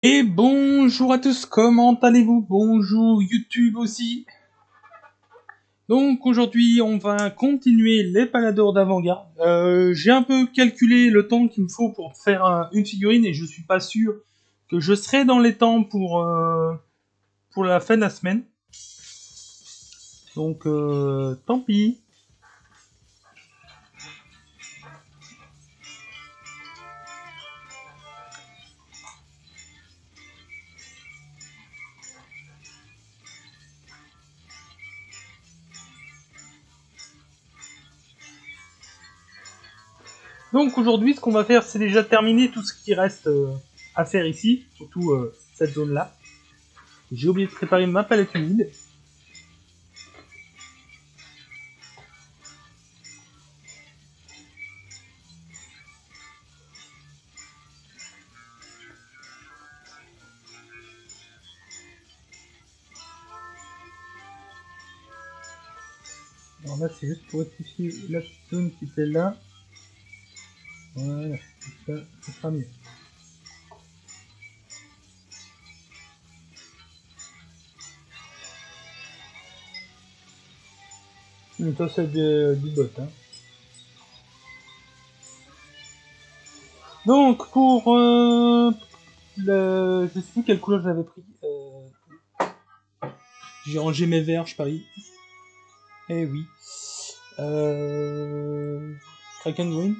Et bonjour à tous, comment allez-vous? Bonjour YouTube aussi. Donc aujourd'hui on va continuer les paladors d'avant-garde. J'ai un peu calculé le temps qu'il me faut pour faire une figurine et je suis pas sûr que je serai dans les temps pour la fin de la semaine. Donc tant pis. Donc aujourd'hui ce qu'on va faire c'est déjà terminer tout ce qui reste à faire ici, surtout cette zone là. J'ai oublié de préparer ma palette humide. Alors là, c'est juste pour rectifier la petite zone qui était là. Voilà, ça sera mieux. Ça, c'est du bot. Hein. Donc, pour je sais plus quelle couleur j'avais pris. J'ai rangé mes verres, je parie. Eh oui. Kraken Green.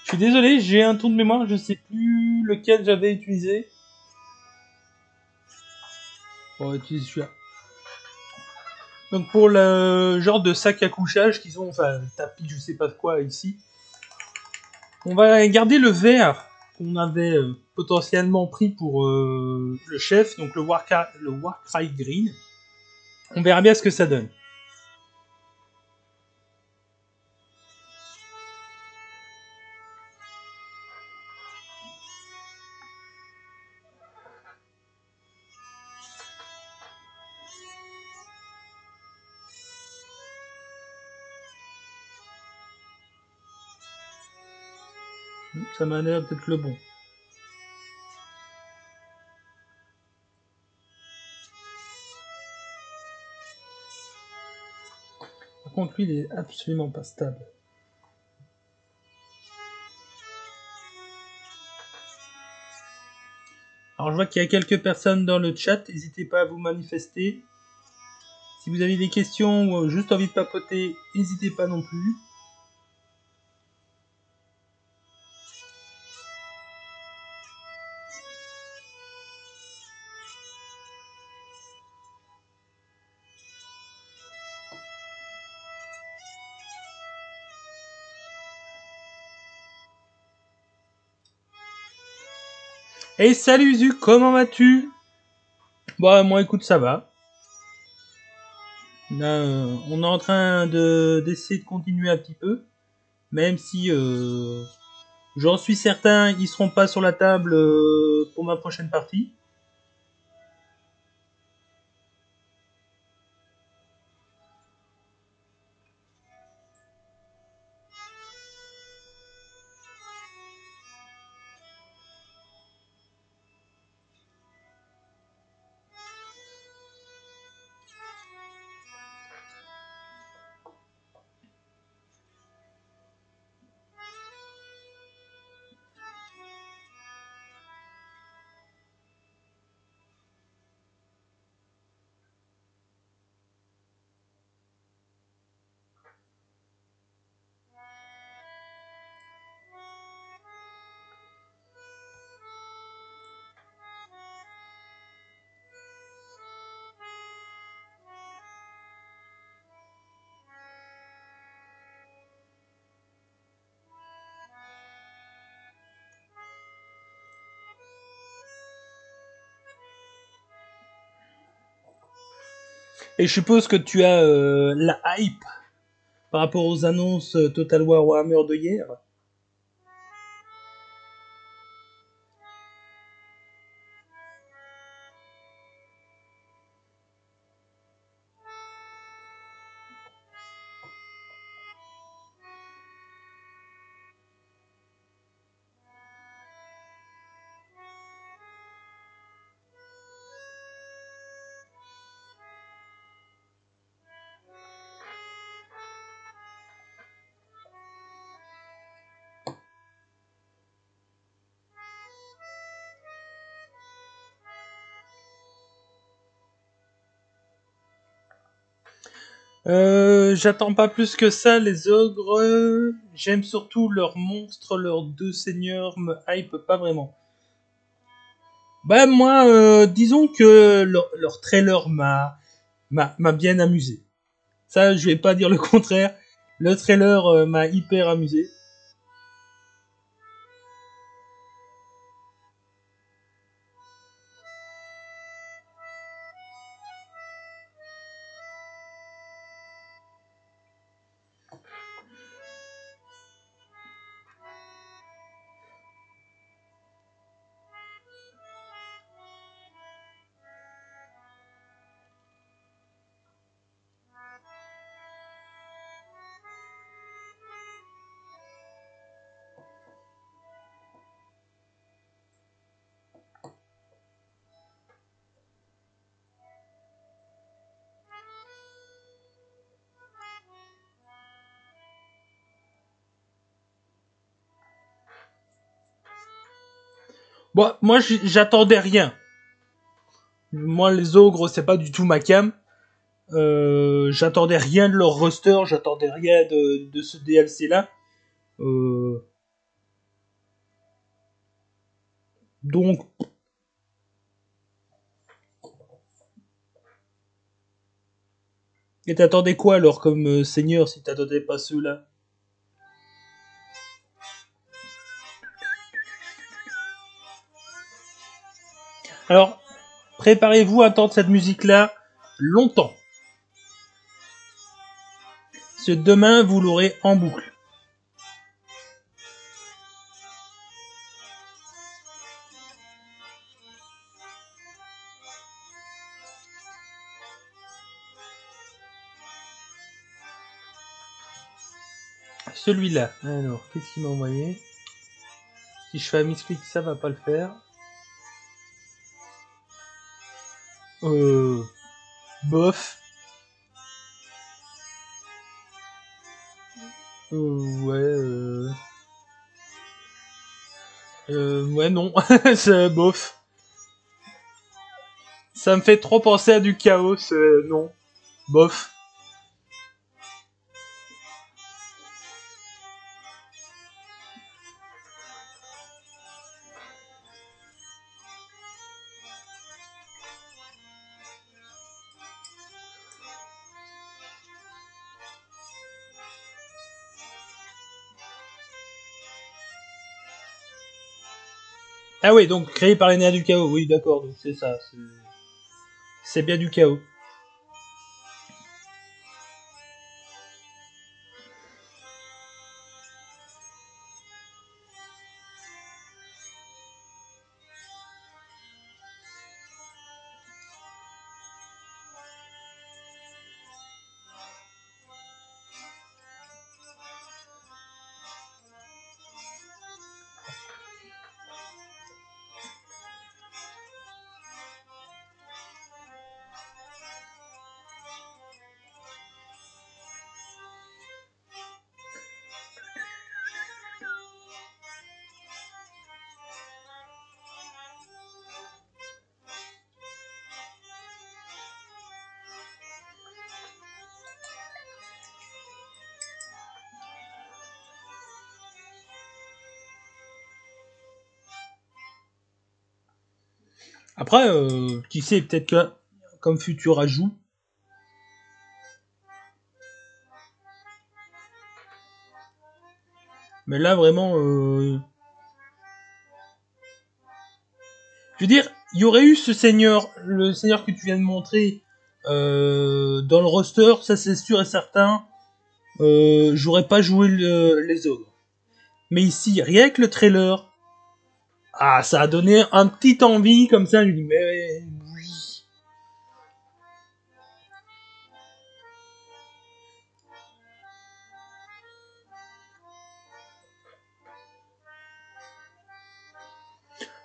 Je suis désolé, j'ai un tour de mémoire, je sais plus lequel j'avais utilisé. On va utiliser celui-là. Donc pour le genre de sac à couchage qu'ils ont, enfin tapis, je sais pas quoi ici, on va garder le vert qu'on avait potentiellement pris pour le chef, donc le Warcry Green. On verra bien ce que ça donne. Ça m'a l'air d'être le bon. Par contre, lui, il est absolument pas stable. Alors, je vois qu'il y a quelques personnes dans le chat. N'hésitez pas à vous manifester. Si vous avez des questions ou juste envie de papoter, n'hésitez pas non plus. Et salut Zu, comment vas-tu? Bah, moi, écoute, ça va. Là, on est en train d'essayer de continuer un petit peu. Même si j'en suis certain, ils seront pas sur la table pour ma prochaine partie. Et je suppose que tu as la hype par rapport aux annonces Total War Warhammer de hier. J'attends pas plus que ça, les ogres. J'aime surtout leurs monstres, leurs deux seigneurs me hype pas vraiment. Bah moi, disons que leur trailer m'a bien amusé. Ça, je vais pas dire le contraire. Le trailer m'a hyper amusé. Bon, moi j'attendais rien. Moi les ogres c'est pas du tout ma cam. J'attendais rien de leur roster, j'attendais rien de ce DLC là. Donc et t'attendais quoi alors comme seigneur si t'attendais pas ceux-là? Alors, préparez-vous à entendre cette musique-là longtemps. Ce demain, vous l'aurez en boucle. Celui-là. Alors, qu'est-ce qu'il m'a envoyé? Si je fais un misclick, ça va pas le faire. Bof. Ouais. Ouais, non. C'est bof. Ça me fait trop penser à du chaos. Non. Bof. Ah oui, donc créé par les nerfs du chaos. Oui, d'accord. Donc c'est ça. C'est bien du chaos. Après, qui sait, peut-être que comme futur ajout. Mais là, vraiment, je veux dire, il y aurait eu ce seigneur, le seigneur que tu viens de montrer dans le roster, ça c'est sûr et certain. J'aurais pas joué les ogres. Mais ici, rien que le trailer, ah, ça a donné un petit envie comme ça. Je me dis, mais oui.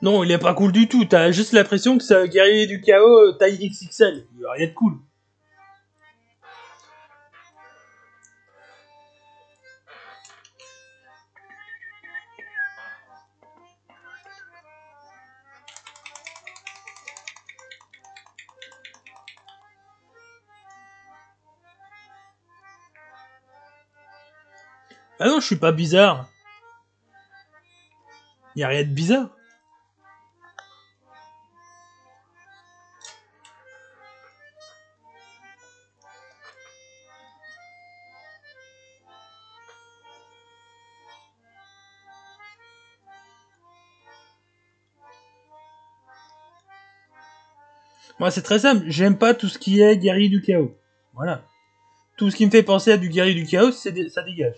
Non, il est pas cool du tout. T'as juste l'impression que c'est un guerrier du chaos taille XXL. Il y a rien de cool. Ah non, je suis pas bizarre. Y a rien de bizarre. Moi, c'est très simple. J'aime pas tout ce qui est guerrier du chaos. Voilà. Tout ce qui me fait penser à du guerrier du chaos, ça dégage.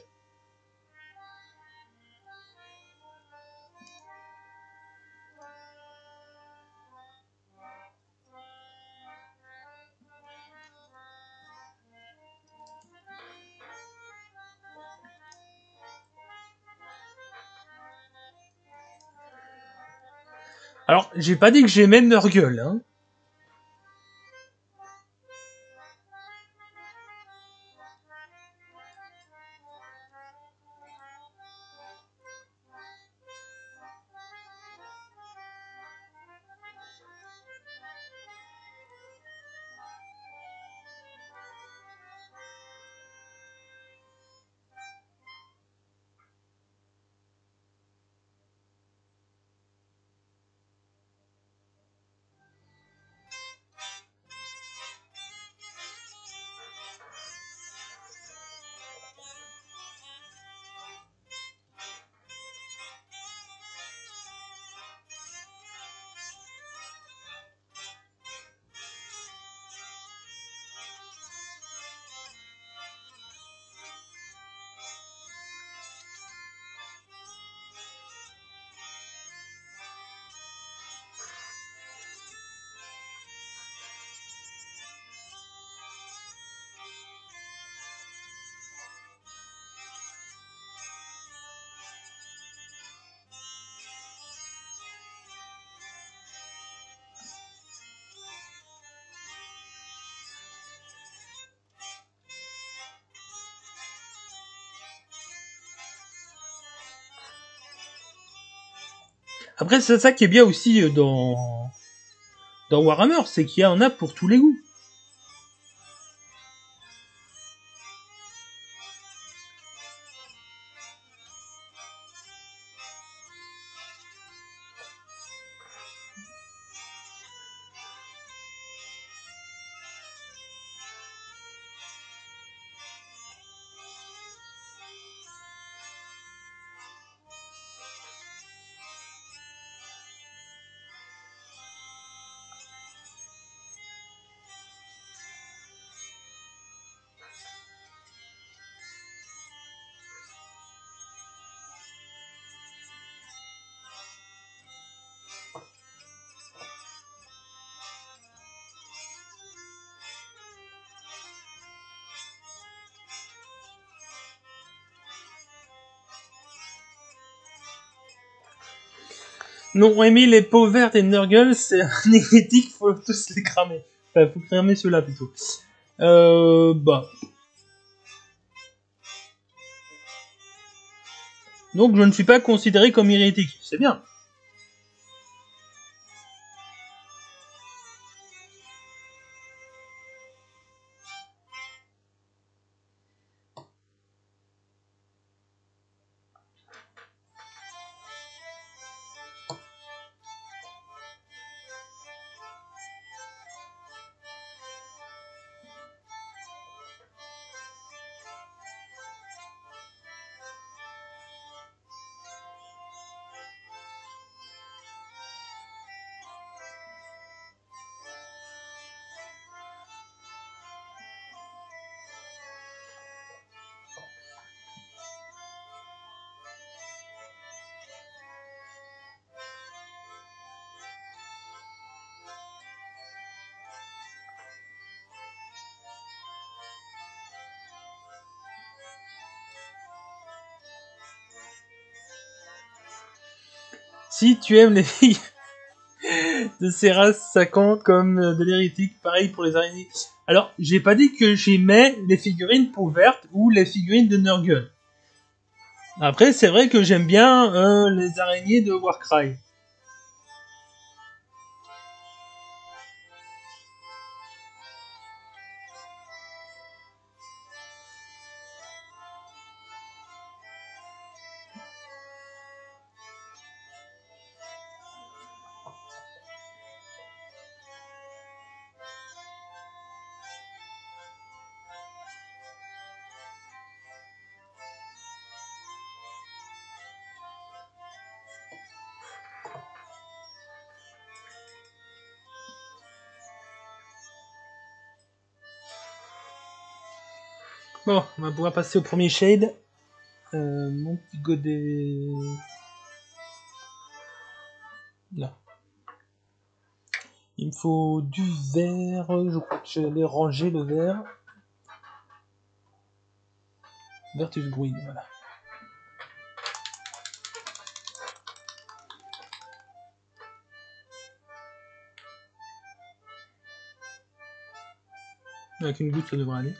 Alors, j'ai pas dit que j'aimais Nurgle, hein. Après, c'est ça qui est bien aussi dans Warhammer, c'est qu'il y en a pour tous les goûts. Non, aimer les peaux vertes et Nurgle, c'est un hérétique, faut tous les cramer. Enfin, faut cramer ceux-là plutôt. Bah. Donc je ne suis pas considéré comme hérétique, c'est bien. Si tu aimes les filles de ces races, ça compte comme de l'hérétique, pareil pour les araignées. Alors, j'ai pas dit que j'aimais les figurines peau verte ou les figurines de Nurgle. Après, c'est vrai que j'aime bien les araignées de Warcry. Bon, on va pouvoir passer au premier shade. Mon petit godet... Là. Il me faut du vert. Je crois que j'allais ranger le vert. Vertus green, voilà. Avec une goutte, ça devrait aller.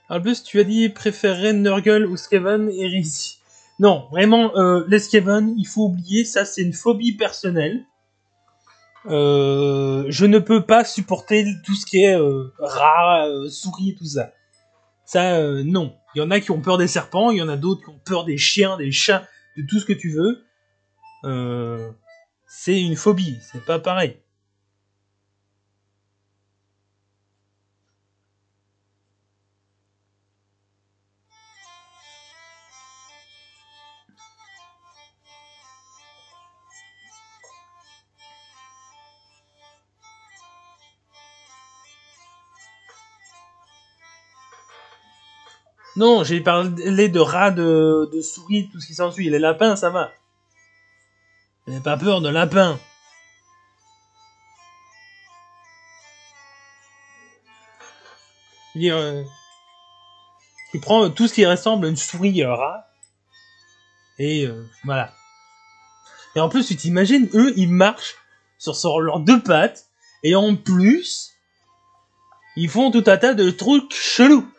Albus, tu as dit préférer Nurgle ou Skaven et Rizzi. Non, vraiment, les Skaven, il faut oublier, ça c'est une phobie personnelle. Je ne peux pas supporter tout ce qui est rat, souris et tout ça. Ça, non. Il y en a qui ont peur des serpents, il y en a d'autres qui ont peur des chiens, des chats, de tout ce que tu veux. C'est une phobie, c'est pas pareil. Non, j'ai parlé de rats, de souris, tout ce qui s'ensuit. Les lapins, ça va. J'ai pas peur de lapins. Je veux dire, tu prends tout ce qui ressemble à une souris rat, et voilà. Et en plus, tu t'imagines, eux, ils marchent sur leurs deux pattes, et en plus, ils font tout un tas de trucs chelous.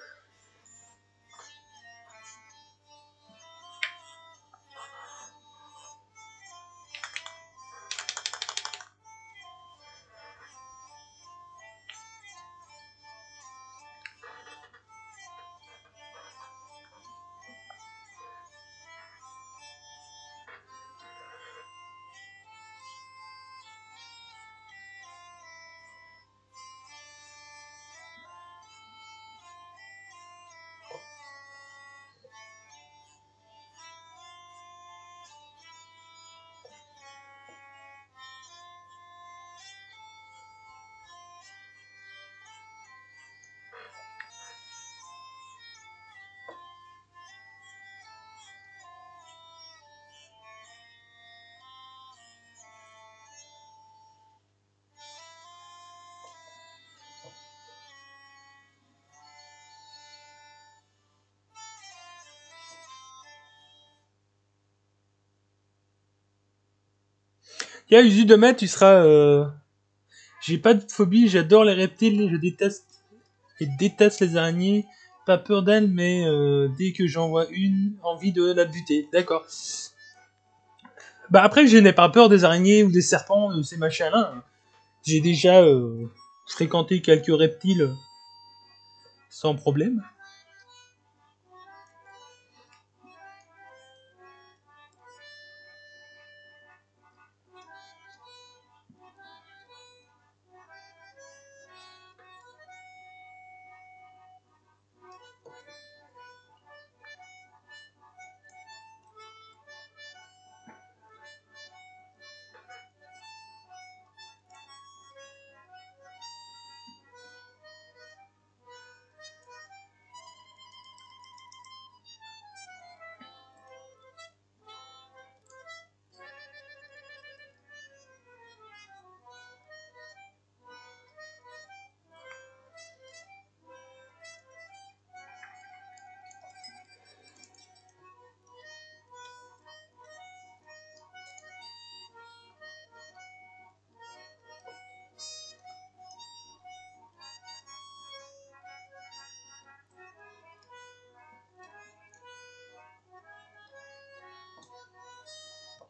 Tiens, Usu de Maître, tu seras... J'ai pas de phobie, j'adore les reptiles, je déteste les araignées. Pas peur d'elles, mais dès que j'en vois une, envie de la buter. D'accord. Bah après, je n'ai pas peur des araignées ou des serpents, ces machins-là. J'ai déjà fréquenté quelques reptiles sans problème.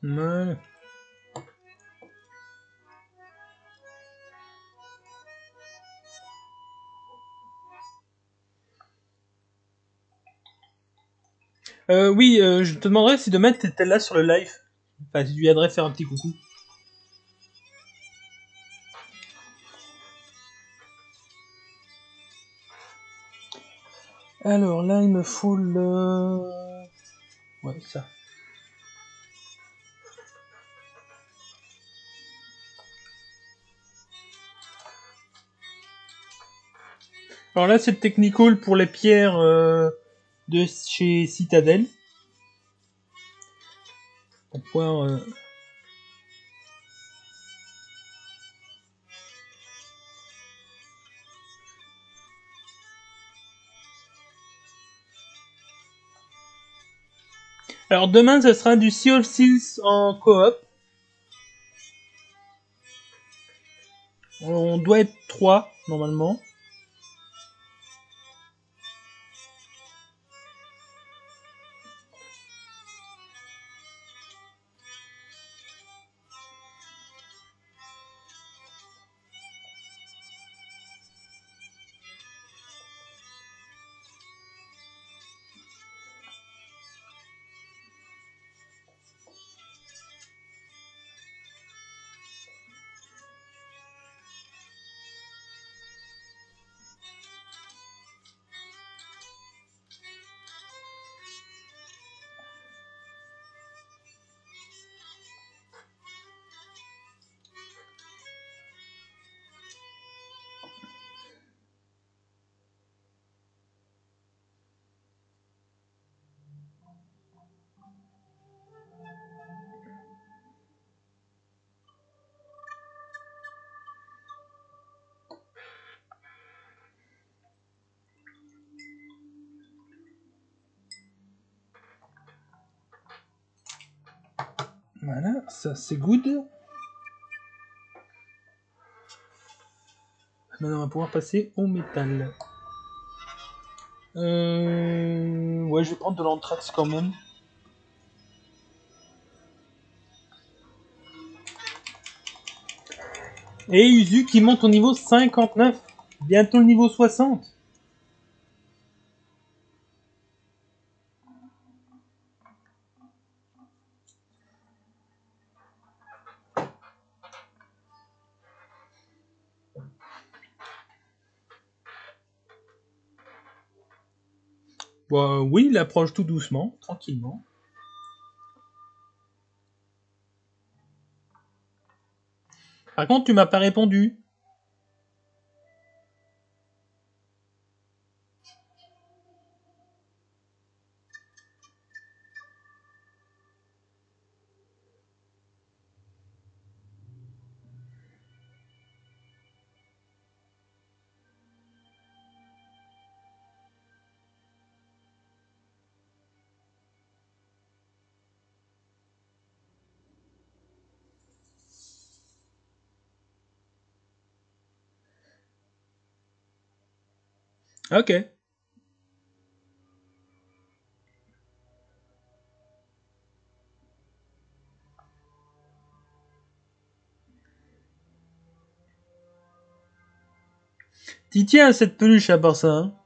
Ouais. Oui, je te demanderais si demain t'étais là sur le live. Enfin, si tu viendrais faire un petit coucou. Alors là, il me faut le... Ouais, ça. Alors là, c'est le technical pour les pierres de chez Citadel. Pour pouvoir... Alors demain, ça sera du Sea of Thieves en coop. On doit être 3 normalement. Voilà, ça c'est good. Maintenant, on va pouvoir passer au métal. Ouais, je vais prendre de l'anthrax quand même. Et Uzu qui monte au niveau 59. Bientôt le niveau 60. Bon, oui, il approche tout doucement, tranquillement. Par contre, tu m'as pas répondu. Ok. T'y tiens à cette peluche à part ça, hein.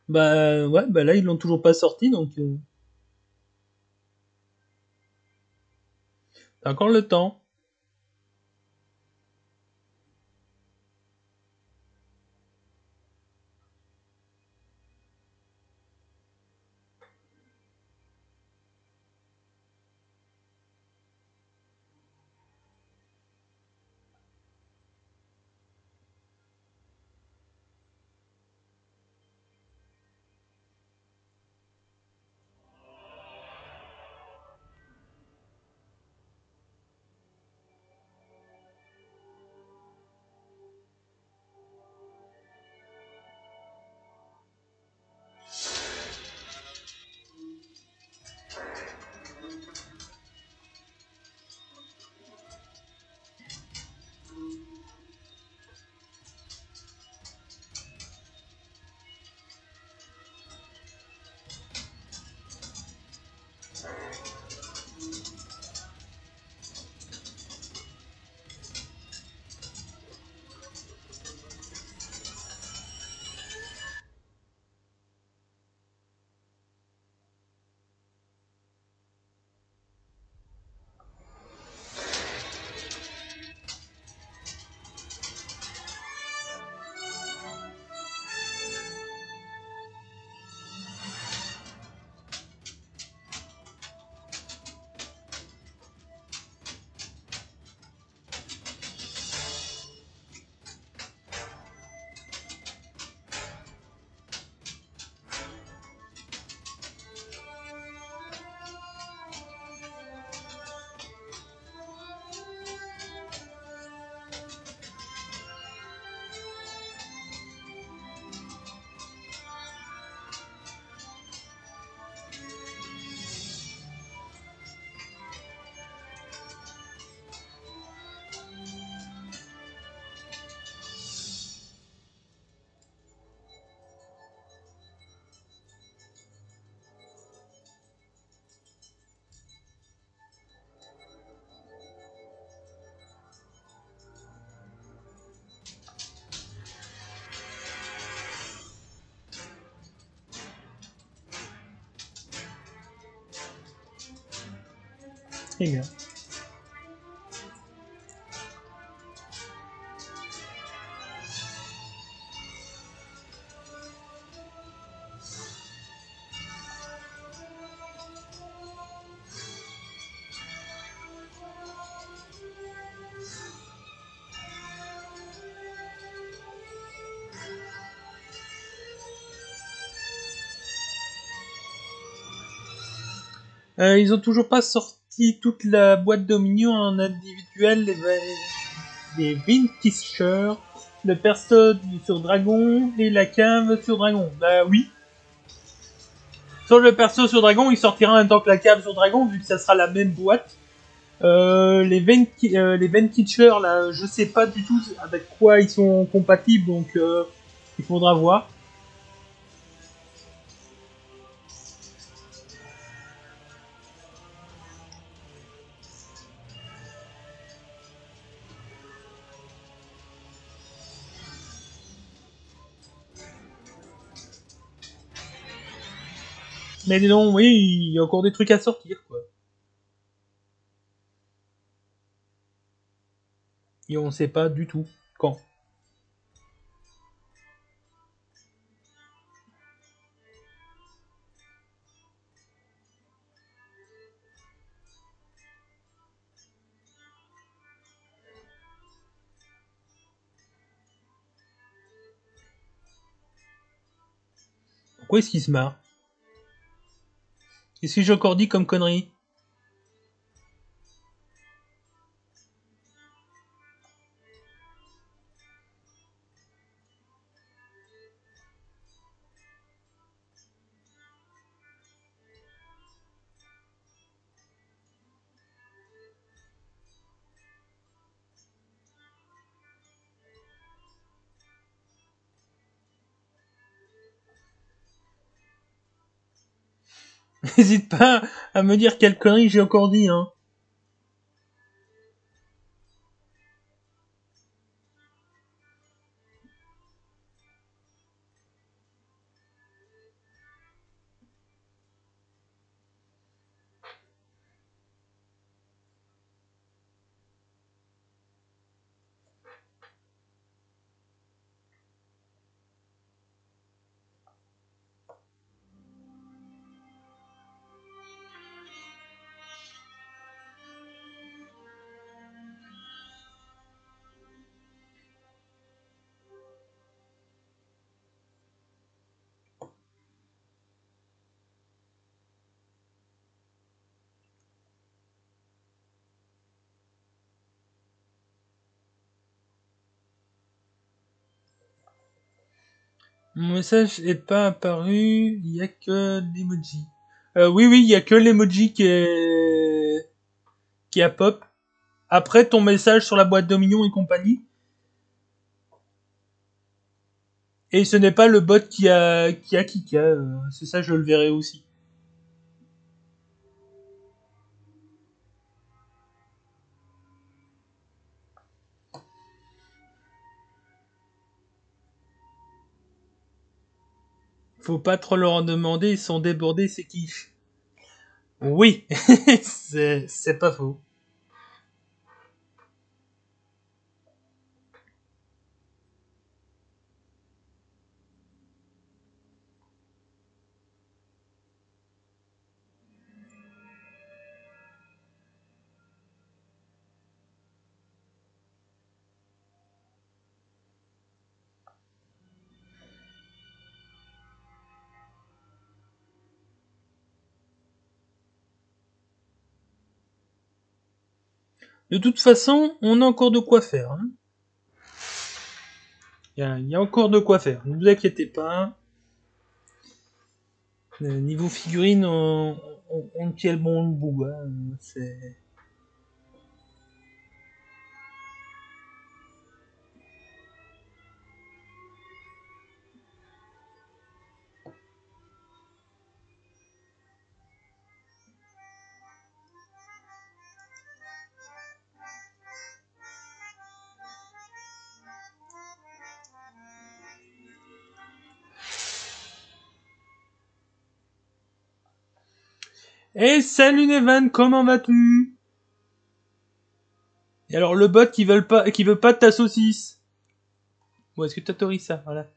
Bah ouais, bah là ils l'ont toujours pas sorti donc t'as encore le temps. Très bien. Ils ont toujours pas sorti toute la boîte Dominion en individuel, les Vintisher, le perso sur Dragon et la cave sur Dragon. Bah oui. Sur le perso sur Dragon, il sortira en même temps que la cave sur Dragon, vu que ça sera la même boîte. Les Vintisher, là, je sais pas du tout avec quoi ils sont compatibles, donc il faudra voir. Mais non, oui, il y a encore des trucs à sortir, quoi. Et on sait pas du tout quand. Pourquoi est-ce qu'il se marre? Qu'est-ce que j'ai encore dit comme connerie? N'hésite pas à me dire quelle connerie j'ai encore dit, hein. Mon message est pas apparu, il y a que l'emoji. Oui, il y a que l'emoji qui a pop. Après ton message sur la boîte Dominion et compagnie. Et ce n'est pas le bot qui a Kika, c'est ça, je le verrai aussi. Faut pas trop leur en demander, ils sont débordés, c'est quiche. Oui, c'est pas faux. De toute façon, on a encore de quoi faire. Hein. Il y a encore de quoi faire, ne vous inquiétez pas. Niveau figurine, on tient le bon bout. Hein. C'est... Et salut Nevan, comment vas-tu? Et alors le bot qui veut pas de ta saucisse. Bon, est-ce que tu autorises ça? Voilà.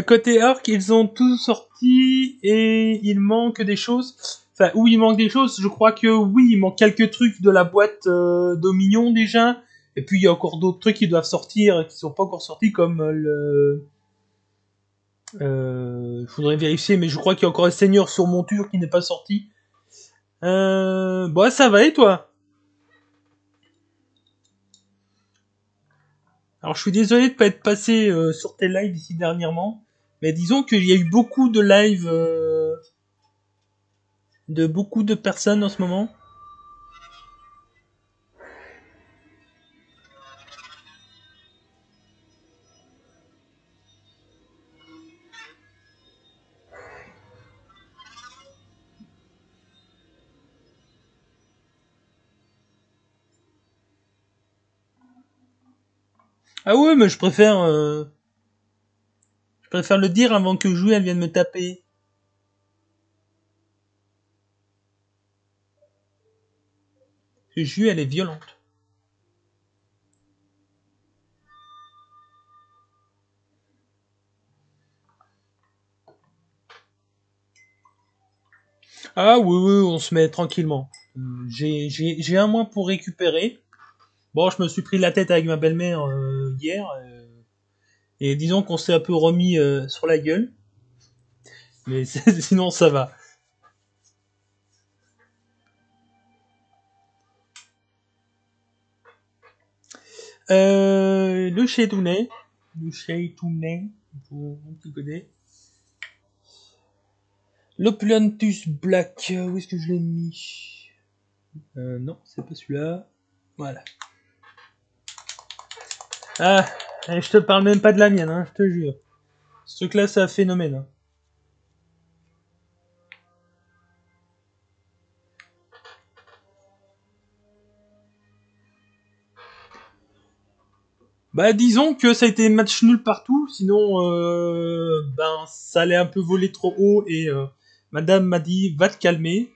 Côté Arc, ils ont tout sorti et il manque des choses. Enfin, où il manque des choses, je crois que oui, il manque quelques trucs de la boîte Dominion déjà. Et puis il y a encore d'autres trucs qui doivent sortir, qui sont pas encore sortis, comme le... Il faudrait vérifier, mais je crois qu'il y a encore un Seigneur sur monture qui n'est pas sorti. Bon, ça va, et toi? Alors, je suis désolé de pas être passé sur tes lives ici dernièrement, mais disons qu'il y a eu beaucoup de lives de beaucoup de personnes en ce moment. Ah ouais, mais je préfère le dire avant que Jou elle vienne me taper. Jou elle est violente. Ah oui, oui, on se met tranquillement. J'ai un mois pour récupérer. Bon, je me suis pris la tête avec ma belle-mère hier. Et disons qu'on s'est un peu remis sur la gueule. Mais sinon, ça va. Le Cheytounet. Le Cheytounet. Pour mon petit côté. L'Oplantus Black. Où est-ce que je l'ai mis? Non, c'est pas celui-là. Voilà. Ah, je te parle même pas de la mienne, hein, je te jure. Ce truc-là, c'est un phénomène. Hein. Bah, disons que ça a été match nul partout, sinon, ben, ça allait un peu voler trop haut et madame m'a dit, va te calmer.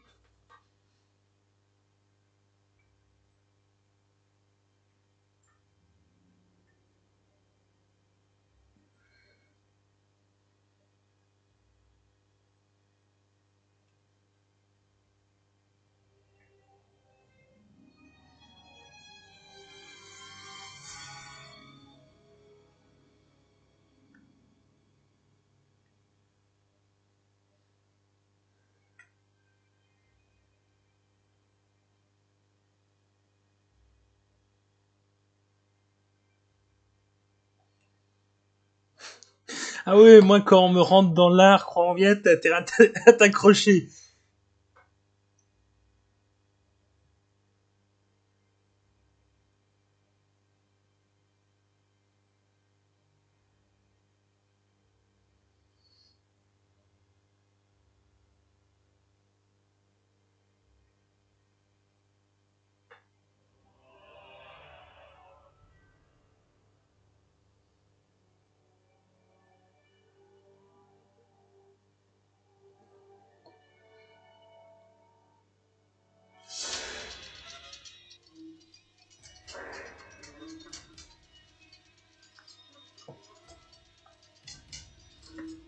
Ah oui, moi, quand on me rentre dans l'art, crois en bien, t'as intérêt à t'accrocher.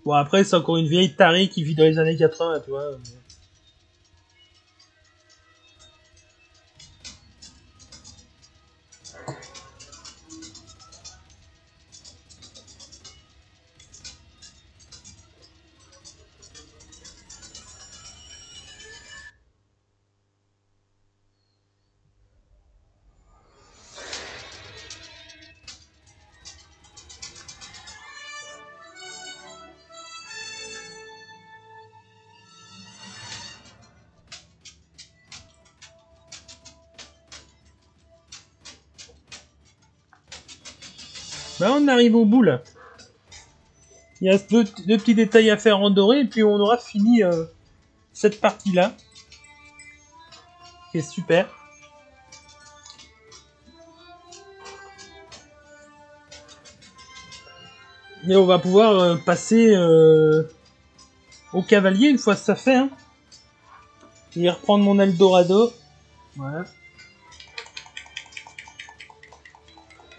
Bon, après, c'est encore une vieille tarée qui vit dans les années 80, tu vois. Bah, on arrive au bout, là. Il reste deux petits détails à faire en doré, et puis on aura fini cette partie-là. Qui est super. Et on va pouvoir passer au cavalier une fois ça fait. Hein. Je vais reprendre mon Eldorado. Voilà.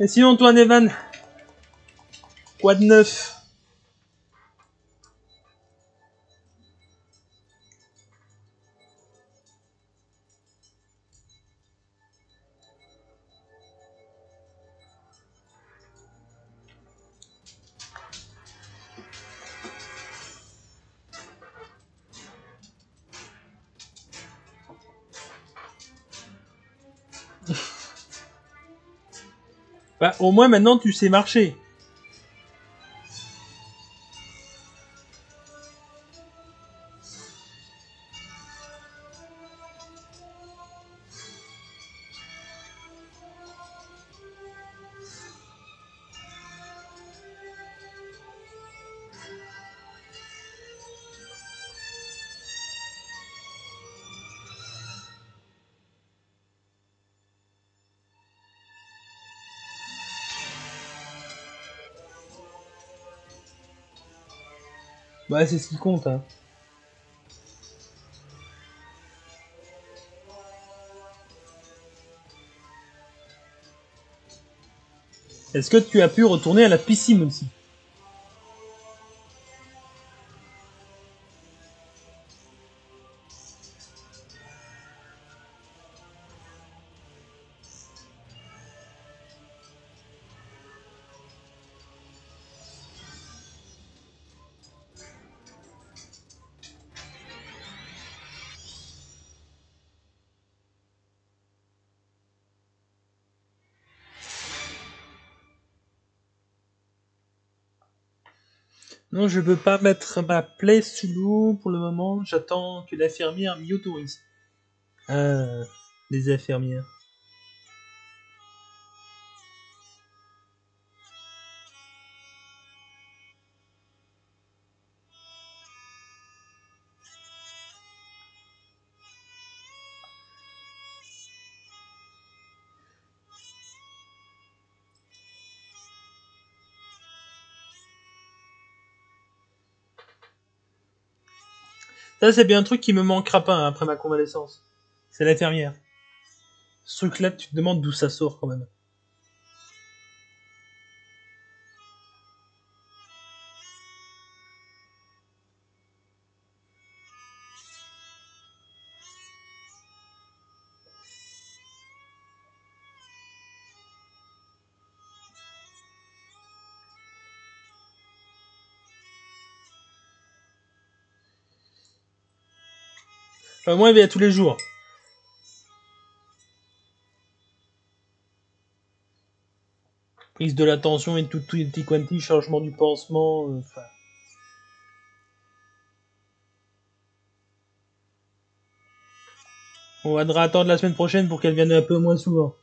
Et sinon, toi, Evan, quoi de neuf? Bah, au moins maintenant tu sais marcher. Bah, c'est ce qui compte, hein. Est-ce que tu as pu retourner à la piscine aussi? Non, je peux pas mettre ma plaie sous l'eau pour le moment. J'attends que l'infirmière m'y autorise. Ah, les infirmières. Ça, c'est bien un truc qui me manquera pas, hein, après ma convalescence. C'est l'infirmière. Ce truc-là, tu te demandes d'où ça sort quand même. Enfin, moi, il y a tous les jours. Prise de la tension et tout petit quanti, changement du pansement. Enfin. On va attendre la semaine prochaine pour qu'elle vienne un peu moins souvent.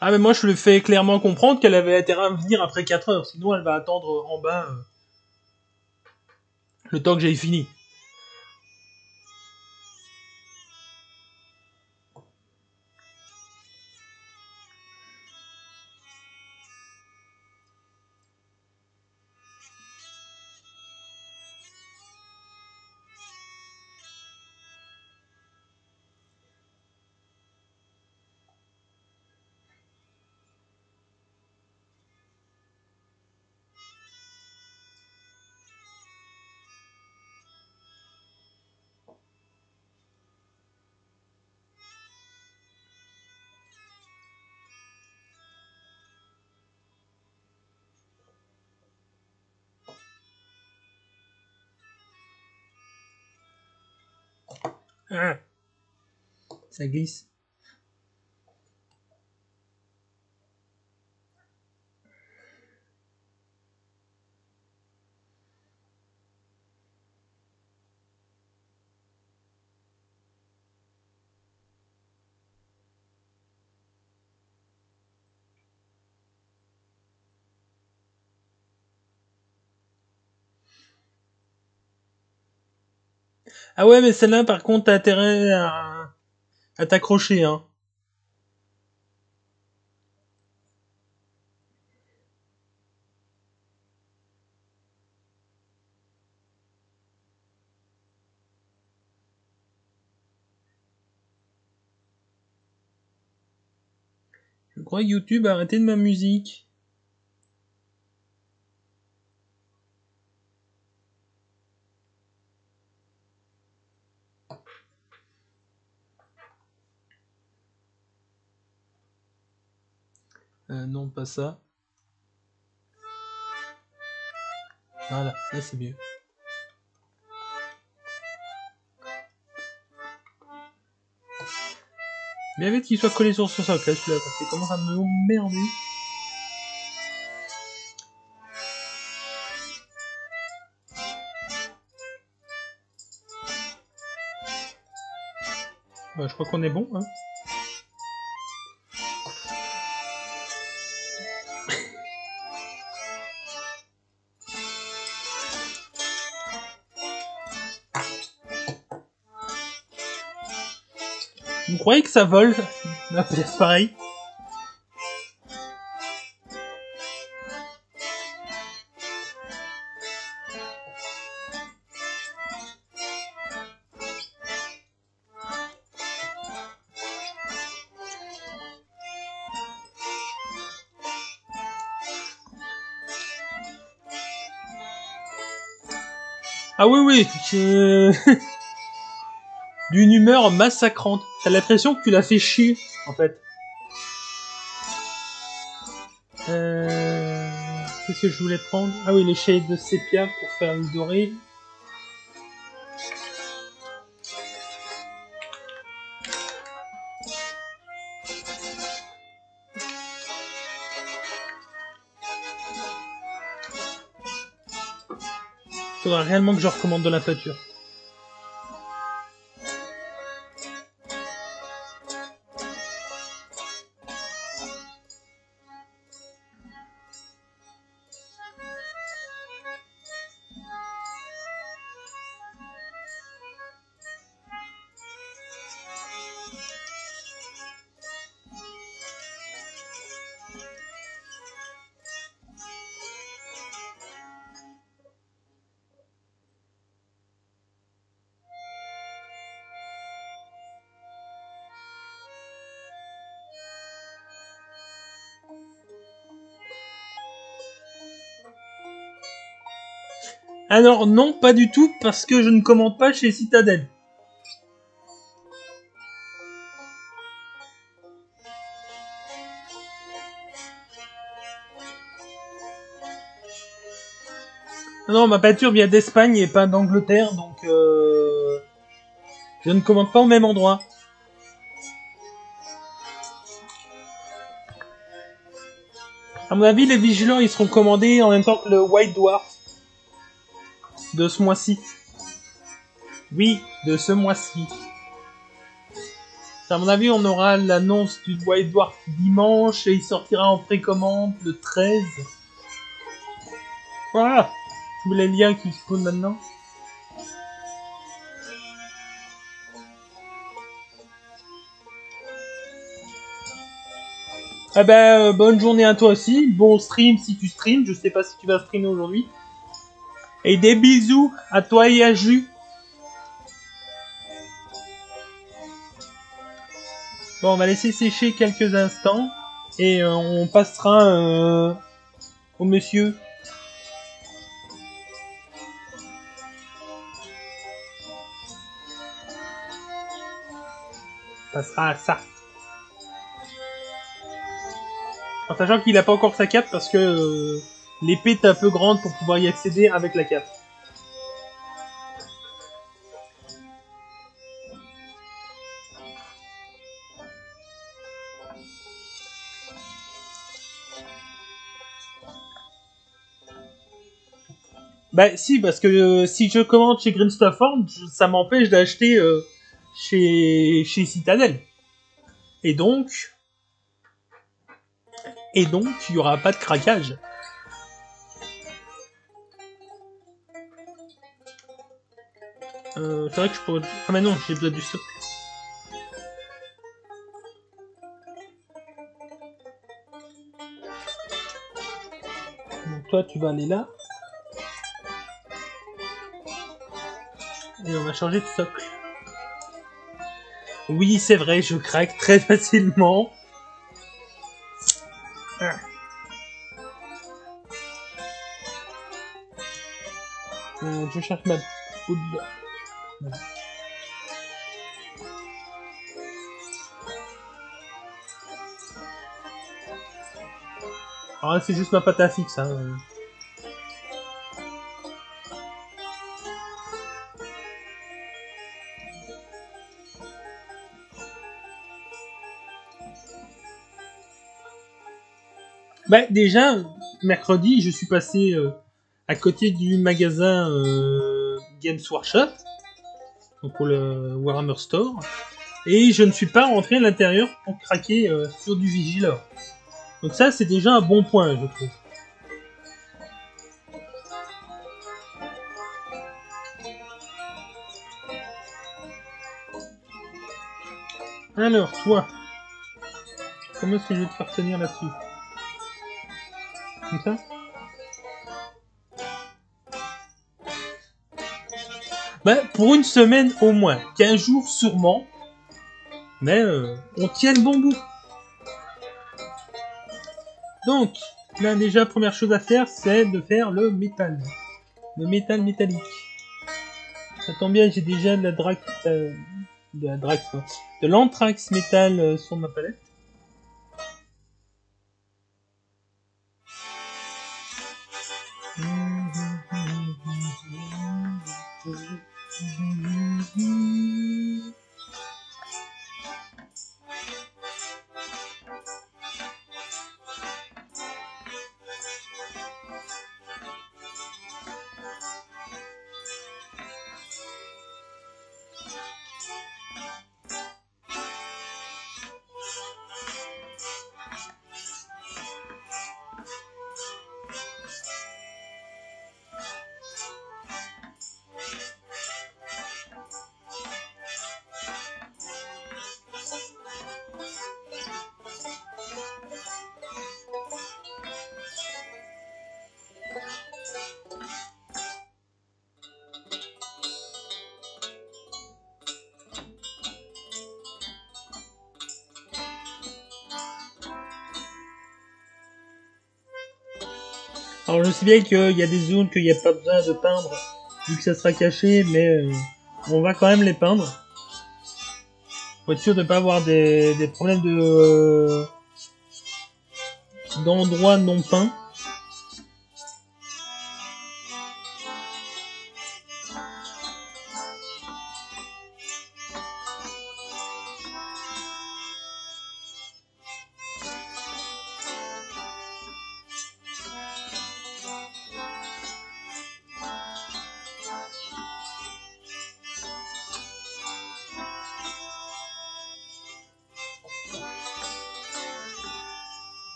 Ah, mais moi, je lui fais clairement comprendre qu'elle avait intérêt à venir après 4 heures. Sinon, elle va attendre en bas le temps que j'aille fini. Ah, ça glisse. Ah ouais, mais celle-là, par contre, t'as intérêt à t'accrocher, hein. Je crois que YouTube a arrêté de ma musique. Non, pas ça. Voilà, là c'est mieux. Bien vite qu'il soit collé sur son socle, là, celui-là, parce qu'il commence à m'emmerder. Je crois qu'on est bon, hein. Vous croyez que ça vole? Là, peut-être pareil. Ah oui, oui, d'une humeur massacrante. T'as l'impression que tu l'as fait chier, en fait. Qu'est-ce que je voulais prendre? Ah oui, les shades de sépia pour faire le doré. Faudra réellement que je recommande de la peinture. Alors non, pas du tout, parce que je ne commande pas chez Citadel. Non, ma peinture vient d'Espagne et pas d'Angleterre, donc je ne commande pas au même endroit. À mon avis, les vigilants, ils seront commandés en même temps que le White Dwarf de ce mois-ci. Oui, de ce mois-ci. À mon avis, on aura l'annonce du White Dwarf dimanche et il sortira en précommande le 13. Voilà, tous les liens qui spawnent maintenant. Ah ben, bonne journée à toi aussi. Bon stream si tu streams. Je sais pas si tu vas streamer aujourd'hui. Et des bisous à toi et à Jus. Bon, on va laisser sécher quelques instants. Et on passera au monsieur. On passera à ça. En sachant qu'il a pas encore sa cape parce que l'épée est un peu grande pour pouvoir y accéder avec la cape. Bah si, parce que si je commande chez Green Stuff Farm, ça m'empêche d'acheter chez Citadel. Et donc, il y aura pas de craquage. C'est vrai que je pourrais... Ah mais non, j'ai besoin du socle. Donc toi, tu vas aller là. Et on va changer de socle. Oui, c'est vrai, je craque très facilement. Ah. Je cherche ma poudre. Voilà. Alors là, c'est juste ma pâte à fixe. Hein. Bah, déjà, mercredi, je suis passé à côté du magasin Games Workshop, donc pour le Warhammer Store, et je ne suis pas rentré à l'intérieur pour craquer sur du Vigilor. Donc ça, c'est déjà un bon point, je trouve. Alors, toi, comment est-ce que je vais te faire tenir là-dessus? Comme ça? Bah, pour une semaine au moins, 15 jours sûrement, mais on tient le bon bout. Donc, là déjà, première chose à faire, c'est de faire le métal. Le métal métallique. Ça tombe bien, j'ai déjà de la de l'anthrax métal sur ma palette. Alors je sais bien qu'il y a des zones qu'il n'y a pas besoin de peindre, vu que ça sera caché, mais on va quand même les peindre. Pour être sûr de ne pas avoir des problèmes d'endroits non peints.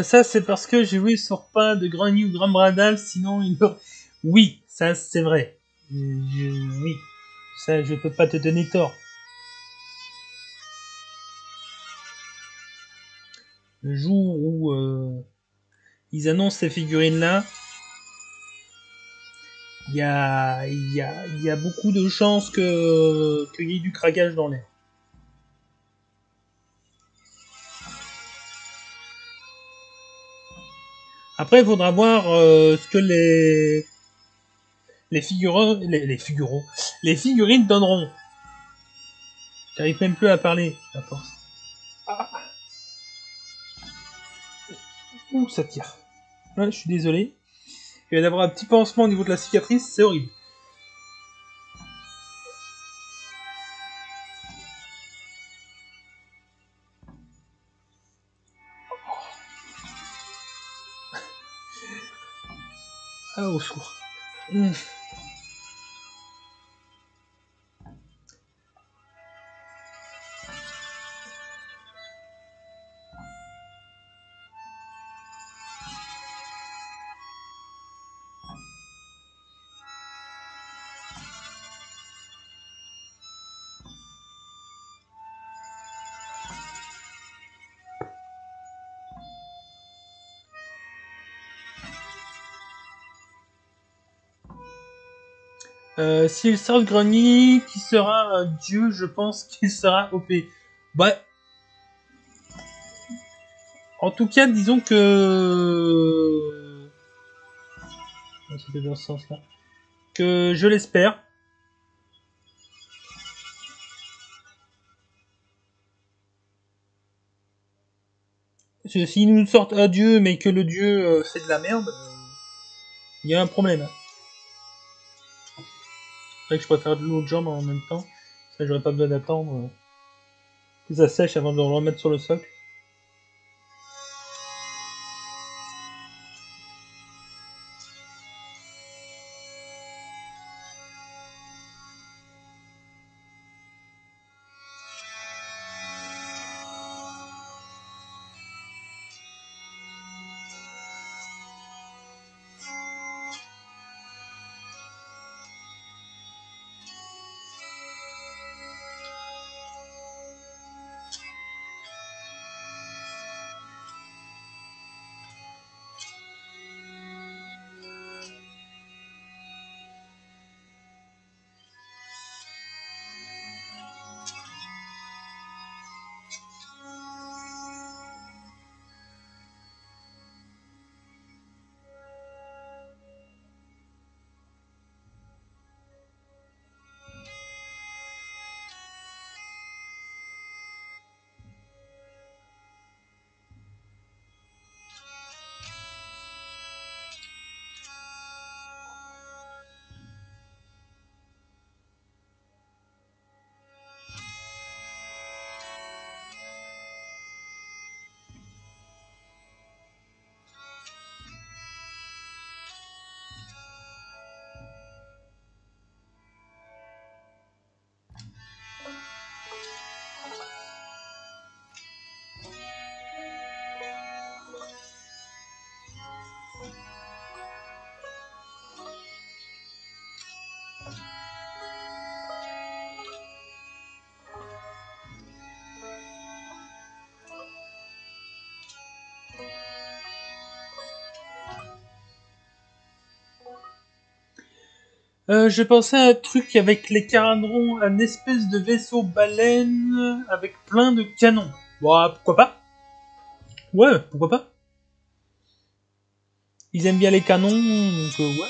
Ça c'est parce que j'ai vu sur pas de Grand New Grand Bradal, sinon il aurait... Oui, ça c'est vrai. Oui, ça je peux pas te donner tort. Le jour où ils annoncent ces figurines là, il y a beaucoup de chances qu'il y ait du craquage dans l'air. Après, il faudra voir ce que les figurines donneront. J'arrive même plus à parler, à force. Ah. Ouh, ça tire. Ouais, je suis désolé. Il va y avoir un petit pansement au niveau de la cicatrice, c'est horrible. Ah, au secours. S'il sort de grenier, qui sera un dieu, je pense qu'il sera OP. Bah, en tout cas, disons que... C'était dans ce sens-là. Que je l'espère. S'ils nous sortent un dieu, mais que le dieu fait de la merde, il y a un problème. C'est vrai que je préfère de l'autre jambe en même temps. Ça, j'aurais pas besoin d'attendre que ça sèche avant de le remettre sur le socle. Je pensais à un truc avec les Caradrons, un espèce de vaisseau baleine avec plein de canons. Bon, pourquoi pas? Ouais, pourquoi pas? Ils aiment bien les canons, donc ouais.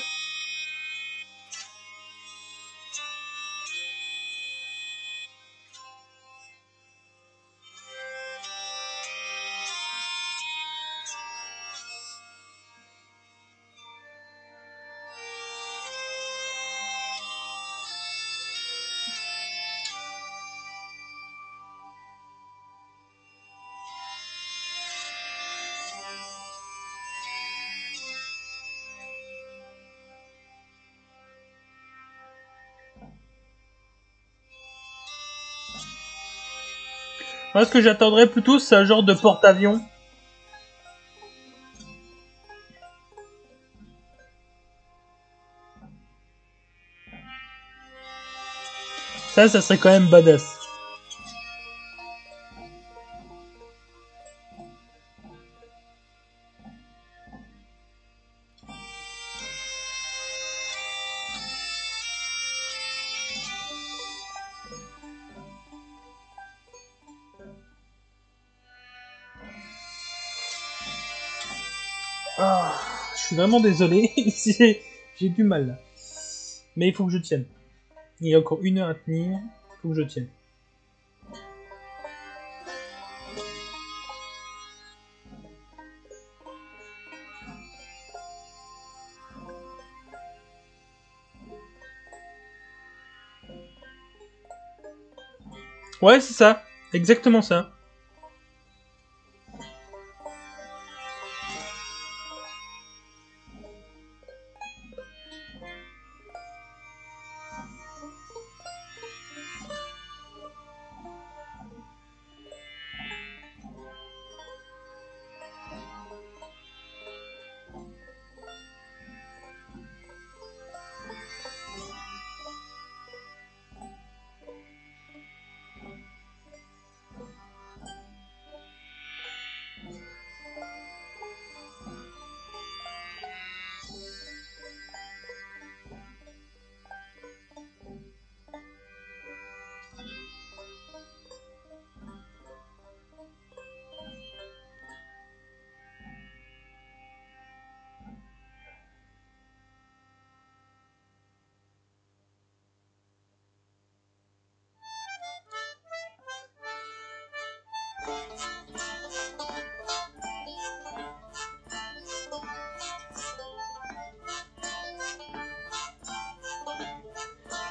Moi, ce que j'attendrais plutôt, c'est un genre de porte-avions. Ça serait quand même badass. Ah, je suis vraiment désolé, j'ai du mal là. Mais il faut que je tienne. Il y a encore 1 heure à tenir, il faut que je tienne. Ouais, c'est ça, exactement ça.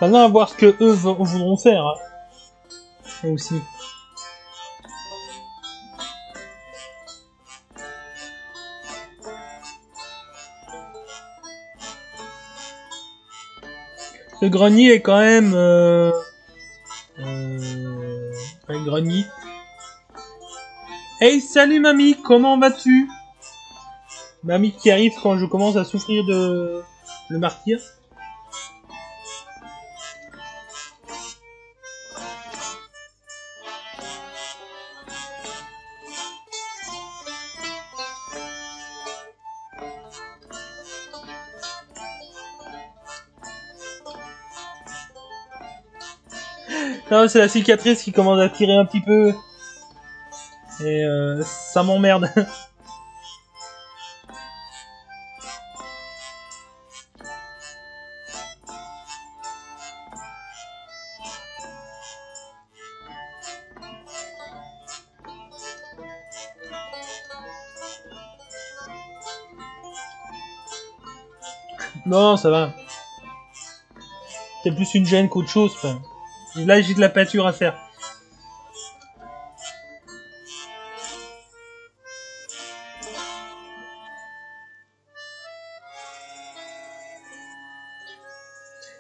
Maintenant, à voir ce que eux voudront faire. Hein. Aussi. Le grenier est quand même... un grenier. Hey, salut mamie, comment vas-tu? Mamie qui arrive quand je commence à souffrir de le martyr. Non, c'est la cicatrice qui commence à tirer un petit peu. Et ça m'emmerde. Non, ça va. C'est plus une gêne qu'autre chose. Enfin. Là, j'ai de la peinture à faire.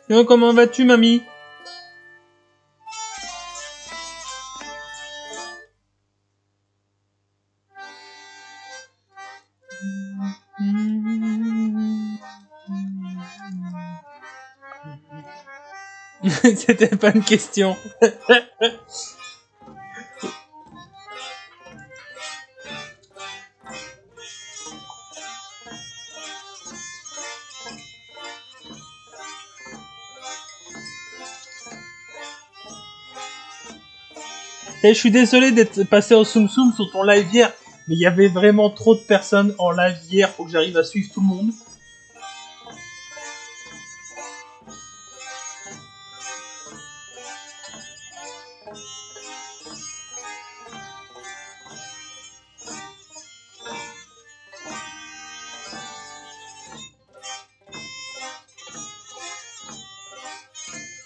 Yo, comment vas-tu, mamie? C'était pas une question. Et je suis désolé d'être passé en Soum Soum sur ton live hier, mais il y avait vraiment trop de personnes en live hier pour que j'arrive à suivre tout le monde.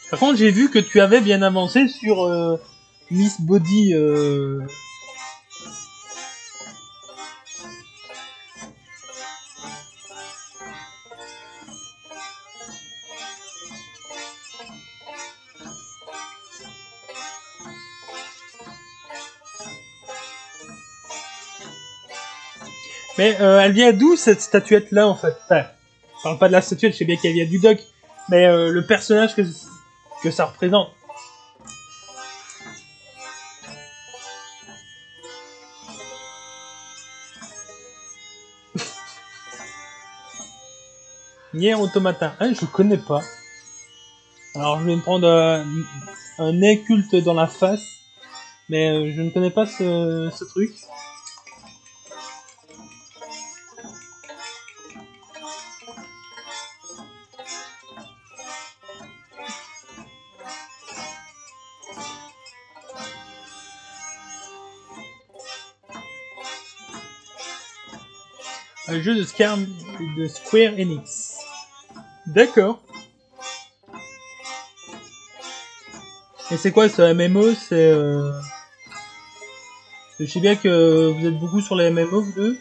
Par contre, j'ai vu que tu avais bien avancé sur Miss Body. Mais elle vient d'où cette statuette là en fait? Enfin, je parle pas de la statuette, je sais bien qu'elle vient du doc, mais le personnage que ça représente. Nier Automata. Hein, je connais pas. Alors je vais me prendre un nez culte dans la face, mais je ne connais pas ce truc. Un jeu de Square Enix. D'accord. Et c'est quoi ce MMO? C'est je sais bien que vous êtes beaucoup sur les MMO, vous deux.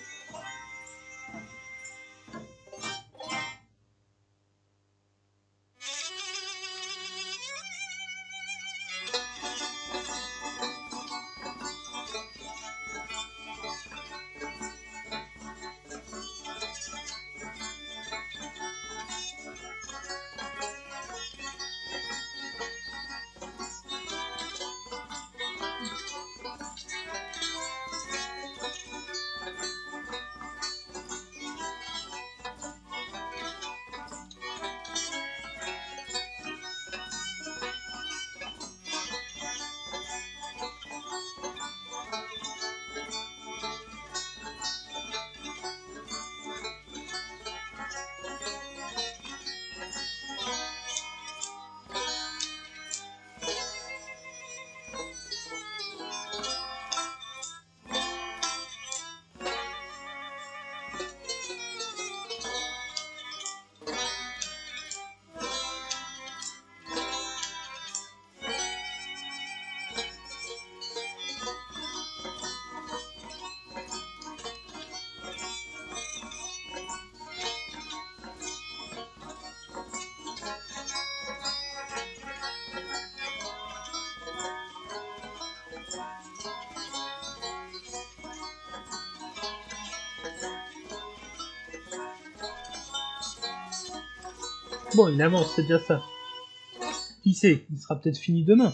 Bon, il avance, c'est déjà ça. Qui sait, il sera peut-être fini demain.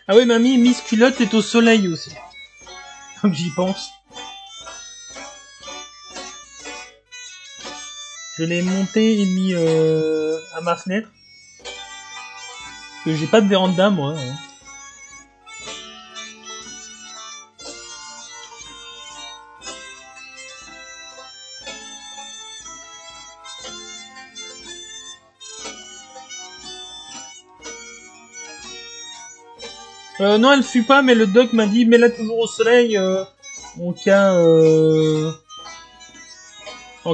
Ah oui, mamie, Miss Culotte est au soleil aussi. Comme j'y pense. Je l'ai monté et mis à ma fenêtre. Parce que j'ai pas de véranda, moi. Hein. Non, elle fuit pas, mais le doc m'a dit mets-la toujours au soleil en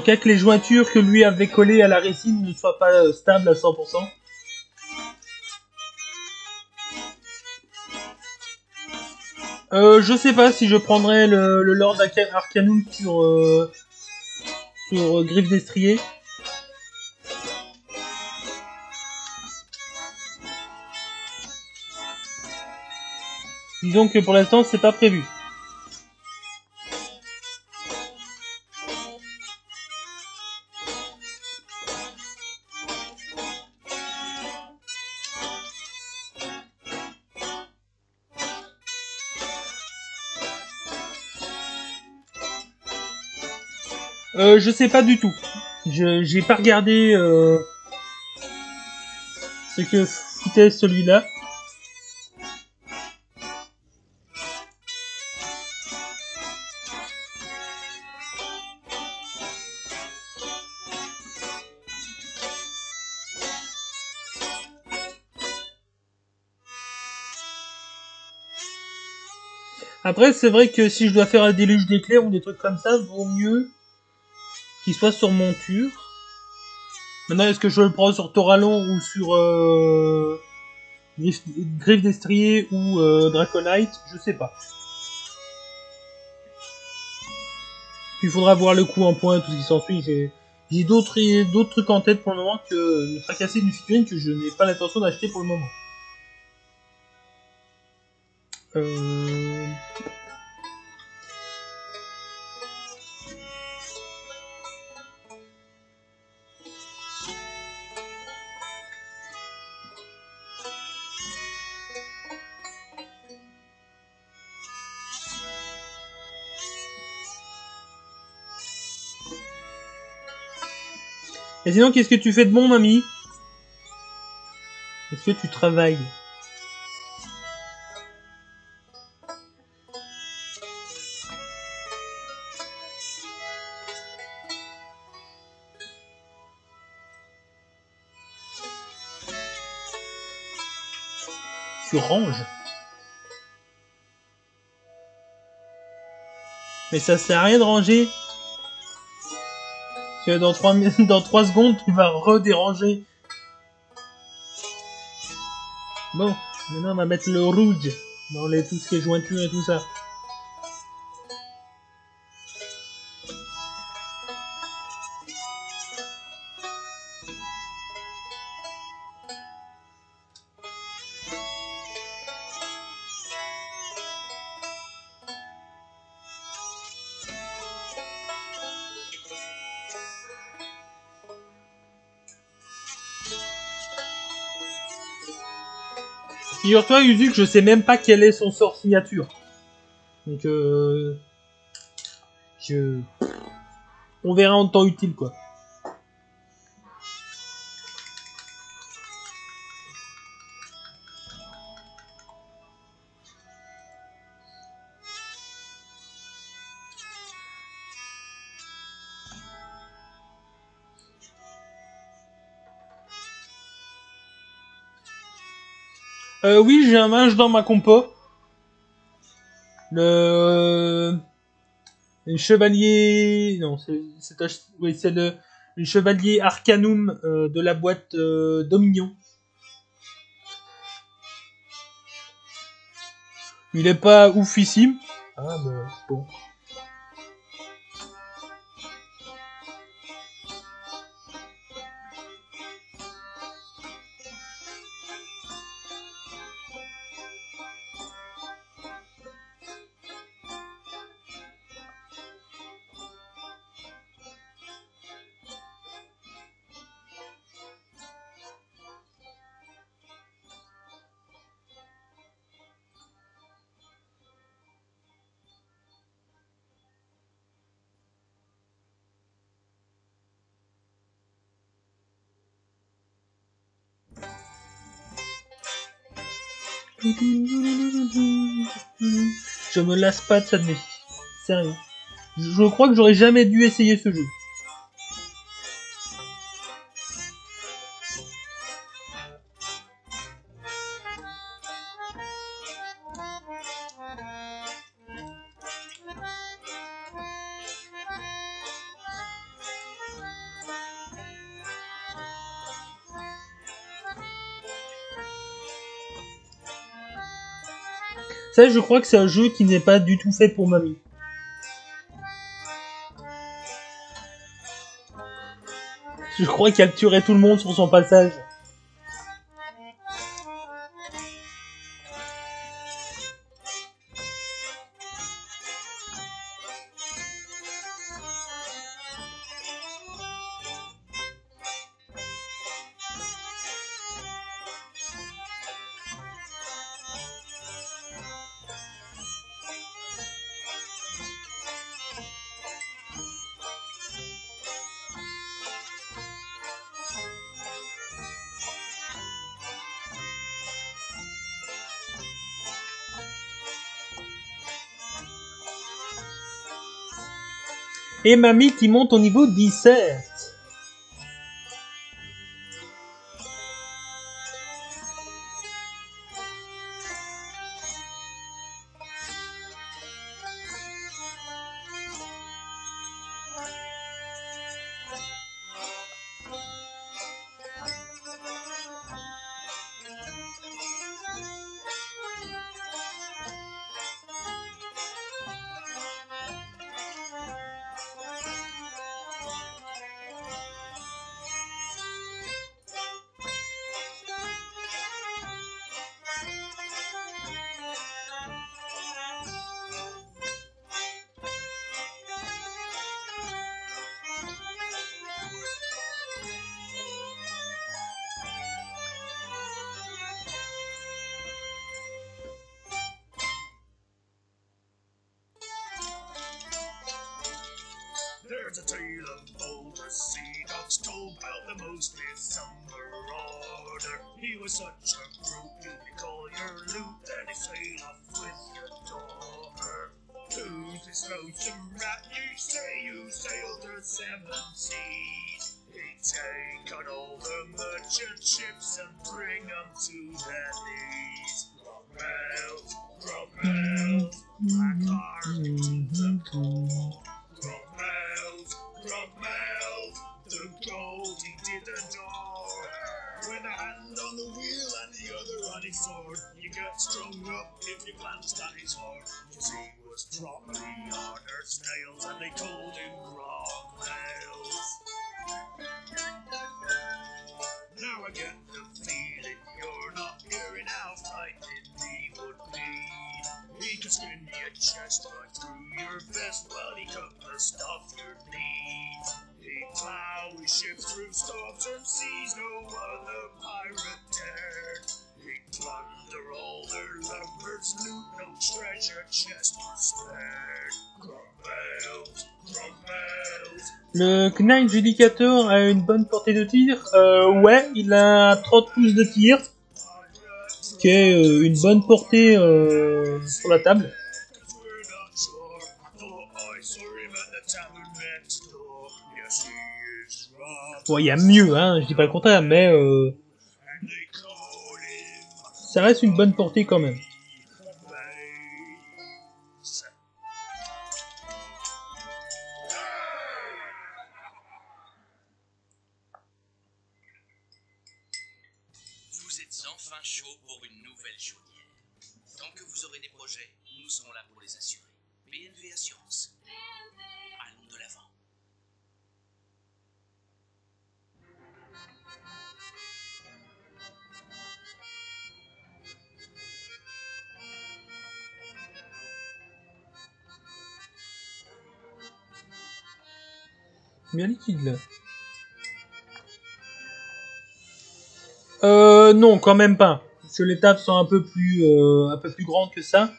cas que les jointures que lui avait collées à la résine ne soient pas stables à 100%. Je sais pas si je prendrais le Lord Arcanum sur Griffe d'Estrier. Disons que pour l'instant c'est pas prévu. Je sais pas du tout. J'ai pas regardé ce que foutait celui-là. Après, c'est vrai que si je dois faire un déluge d'éclairs ou des trucs comme ça, vaut mieux qu'il soit sur monture. Maintenant, est-ce que je le prends sur Toralon ou sur Griffe d'Estrier ou Draconite? Je sais pas. Il faudra voir le coup en point, tout ce qui s'ensuit. J'ai d'autres trucs en tête pour le moment que de fracasser une figurine que je n'ai pas l'intention d'acheter pour le moment. Et sinon, qu'est-ce que tu fais de bon, mamie? Est-ce que tu travailles? Tu ranges? Mais ça sert à rien de ranger. Parce que dans 3 secondes, tu vas redéranger. Bon, maintenant on va mettre le rouge dans tout ce qui est jointure et tout ça. Figure-toi, Yuzu, que je sais même pas quel est son sort signature. Donc, on verra en temps utile, quoi. Oui, j'ai un mage dans ma compo. Le chevalier... Non, oui, c'est le chevalier Arcanum de la boîte Dominion. Il est pas oufissime. Ah, bah, bon. Je me lasse pas de cette musique. Sérieux. Je crois que j'aurais jamais dû essayer ce jeu. Ça, je crois que c'est un jeu qui n'est pas du tout fait pour mamie. Je crois qu'elle tuerait tout le monde sur son passage. Et mamie qui monte au niveau 17. There's a tale of old sea dogs told about the most midsummer order. He was such a brute you could call your loot, and he sailed off with your daughter. Who's this lonesome rat you say you sailed the seven seas? He'd take on all the merchant ships and bring them to their knees. Grog melt, black heart to the core. Grog melt, the gold he did adore. With a hand on the wheel and the other on his sword, you get strung up if you glanced at his horn. 'Cause he was properly on earth's nails, and they called him Grog Melt. Now I get the feeling you're not hearing how frightening he would be. He could skin your chest right through your vest while he cut the stuff your knees. He'd plow his ship through storms and seas no other pirate dared. He'd plunder all their lovers' loot, no treasure chest was spared. Grog Melt, Grog Melt. Le Knight Judicator a une bonne portée de tir. Ouais, il a 30 pouces de tir. Ce qui est une bonne portée sur la table. Bon, il y a mieux, hein, je dis pas le contraire, mais ça reste une bonne portée quand même. Vous êtes enfin chaud pour une nouvelle chaudière. Tant que vous aurez des projets, nous serons là pour les assurer. BNV Assurance. Allons de l'avant. Bien liquide là. Non, quand même pas. Parce que les tables sont un peu plus grandes que ça.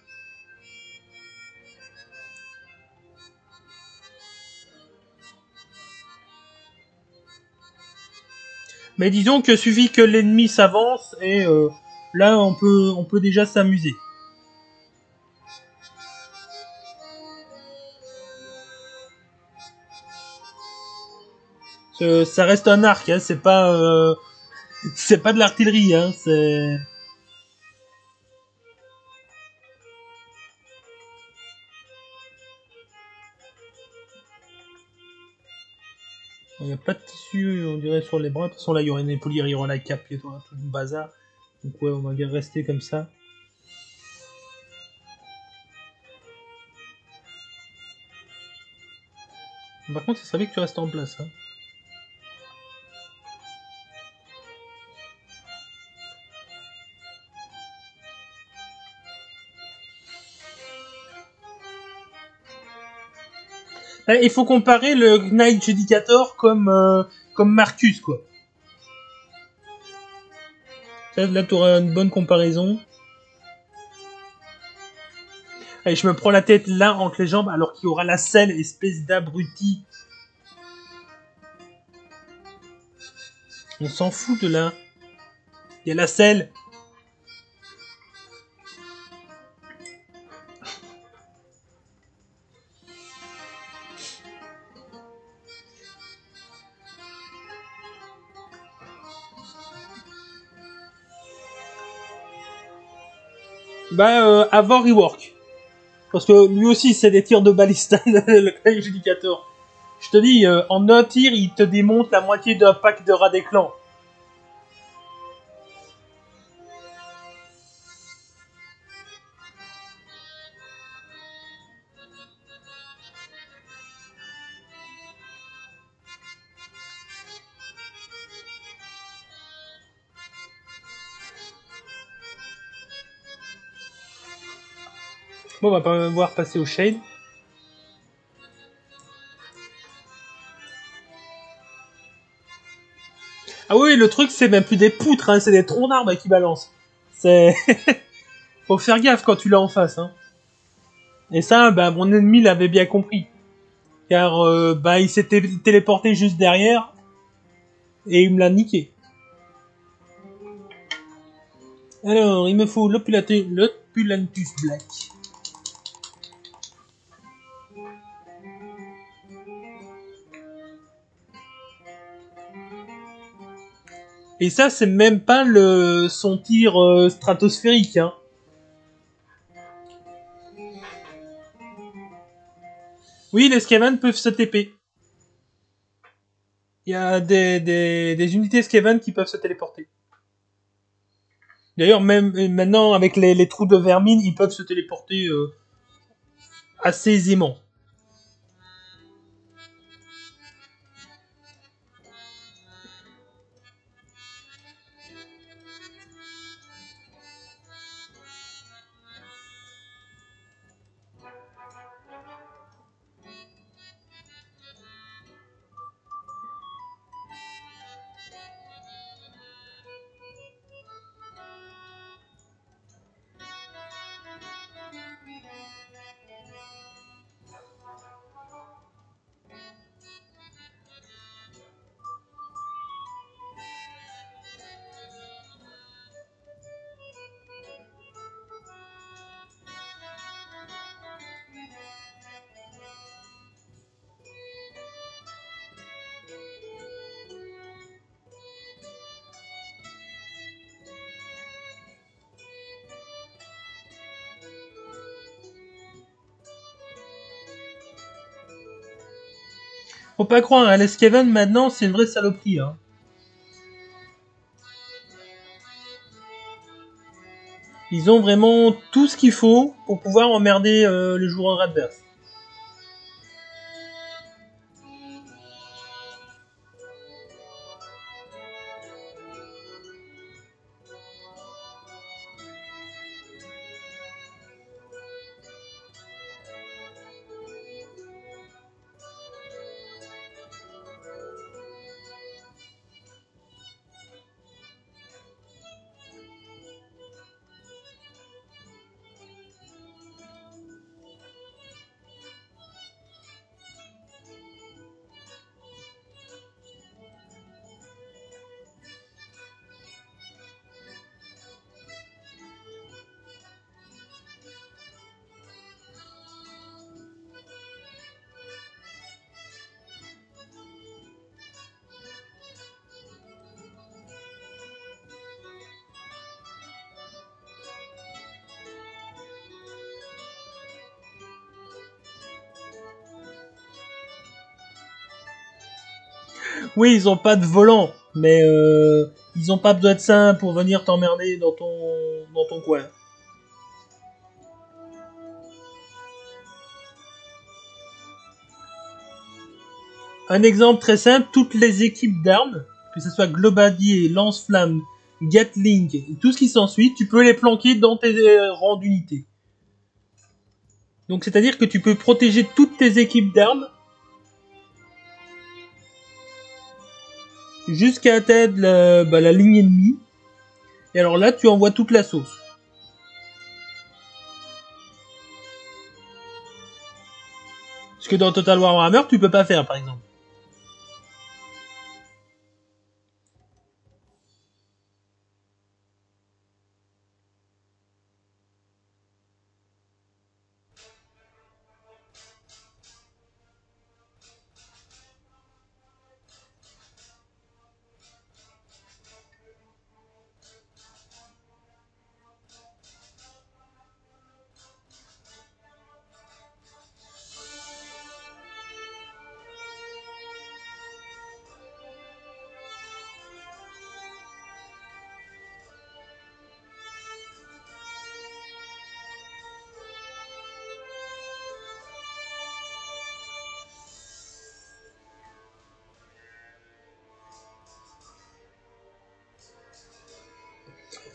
Mais disons que suffit que l'ennemi s'avance et là on peut déjà s'amuser. Ça reste un arc, hein, c'est pas de l'artillerie, hein, c'est... Il n'y a pas de tissu, on dirait, sur les bras. De toute façon, là, il y aura une épaulière, il y aura la cape, il y aura tout le bazar. Donc ouais, on va rester comme ça. Par contre, ça serait bien que tu restes en place, hein. Il faut comparer le Knight Judicator comme Marcus, quoi. Là, tu auras une bonne comparaison. Allez, je me prends la tête là entre les jambes alors qu'il y aura la selle, espèce d'abruti. On s'en fout de là. Il y a la selle. Avant rework. Parce que lui aussi, c'est des tirs de balista, le Knight Judicator. Je te dis, en un tir, il te démonte la moitié d'un pack de rats des clans. Bon, on va pas voir passer au shade. Ah oui, le truc, c'est même plus des poutres, hein, c'est des troncs d'arbres qui balancent. C'est... Faut faire gaffe quand tu l'as en face, hein. Et ça, mon ennemi l'avait bien compris. Car, il s'était téléporté juste derrière. Et il me l'a niqué. Alors, il me faut l'Opulantus Black. Et ça, c'est même pas son tir stratosphérique, hein. Oui, les Skaven peuvent se TP. Il y a des unités Skaven qui peuvent se téléporter. D'ailleurs, même maintenant, avec les trous de vermine, ils peuvent se téléporter assez aisément. Faut pas croire, hein, les Skaven maintenant, c'est une vraie saloperie, hein. Ils ont vraiment tout ce qu'il faut pour pouvoir emmerder le joueur adverse. Oui, ils ont pas de volant, mais ils ont pas besoin de ça pour venir t'emmerder dans ton coin. Un exemple très simple, toutes les équipes d'armes, que ce soit globadier, lance-flamme, Gatling, tout ce qui s'ensuit, tu peux les planquer dans tes rangs d'unités. Donc c'est-à-dire que tu peux protéger toutes tes équipes d'armes jusqu'à atteindre la ligne ennemie. Et alors là, tu envoies toute la sauce. Ce que dans Total War Warhammer, tu peux pas faire, par exemple.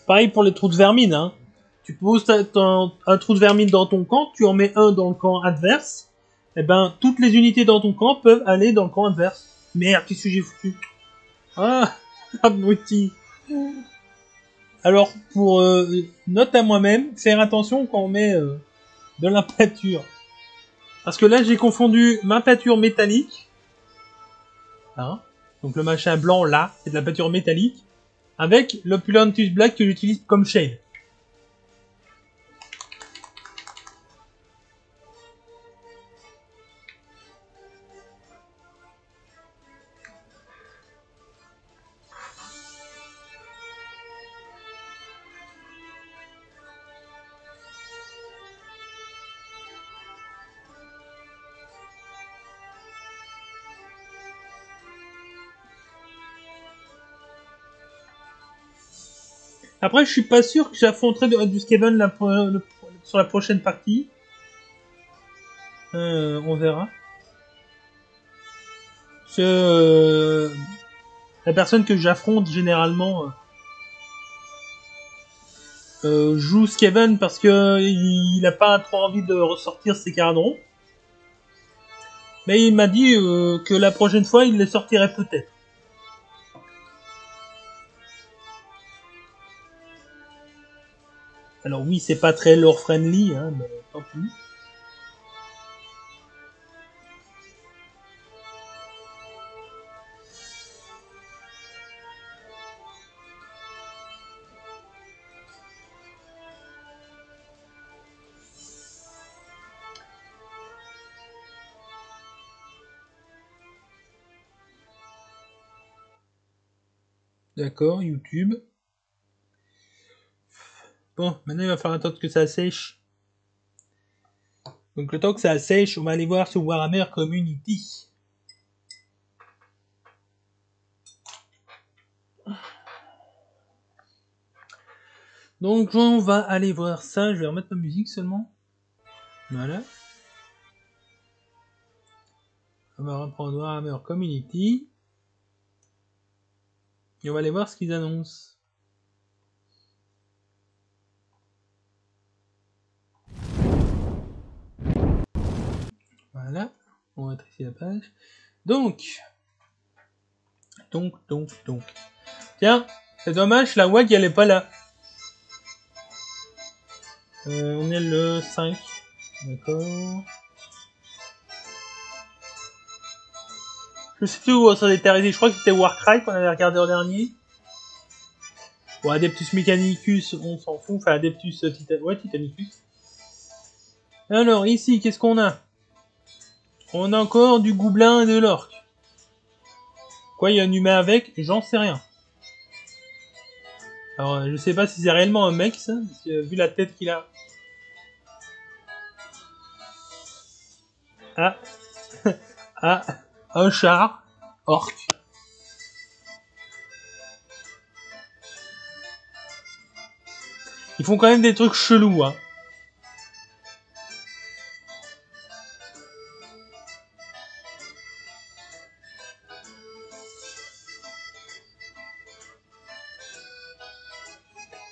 Pareil pour les trous de vermine, hein. Tu poses un trou de vermine dans ton camp, tu en mets un dans le camp adverse, et ben toutes les unités dans ton camp peuvent aller dans le camp adverse. Merde, qu'est-ce que j'ai foutu? Ah, abruti. Alors, pour note à moi-même, faire attention quand on met de la peinture. Parce que là, j'ai confondu ma peinture métallique, hein, donc le machin blanc là, c'est de la peinture métallique, avec l'Opulentus Black que j'utilise comme shade. Après, je suis pas sûr que j'affronterai du Skaven sur la prochaine partie. On verra. Parce que la personne que j'affronte généralement joue Skaven parce que il a pas trop envie de ressortir ses caradrons. Mais il m'a dit que la prochaine fois, il les sortirait peut-être. Alors oui, c'est pas très lore friendly, hein, mais tant pis. D'accord, YouTube. Bon, maintenant il va falloir attendre que ça sèche. Donc le temps que ça sèche, on va aller voir sur Warhammer Community. Donc on va aller voir ça, je vais remettre ma musique seulement. Voilà. On va reprendre Warhammer Community. Et on va aller voir ce qu'ils annoncent. Voilà. On va tresser la page. Donc. Tiens, c'est dommage, la WAG elle est pas là. On est le 5. D'accord. Je sais plus où ça était arrêté. Je crois que c'était Warcry qu'on avait regardé en dernier. Bon, Adeptus Mechanicus, on s'en fout. Enfin, Adeptus Titanicus. Alors, ici, qu'est-ce qu'on a? On a encore du gobelin et de l'orque. Quoi, il y a un humain avec? J'en sais rien. Alors, je sais pas si c'est réellement un mec, ça, parce que, vu la tête qu'il a. Ah. Ah. Un char. Orc. Ils font quand même des trucs chelous, hein.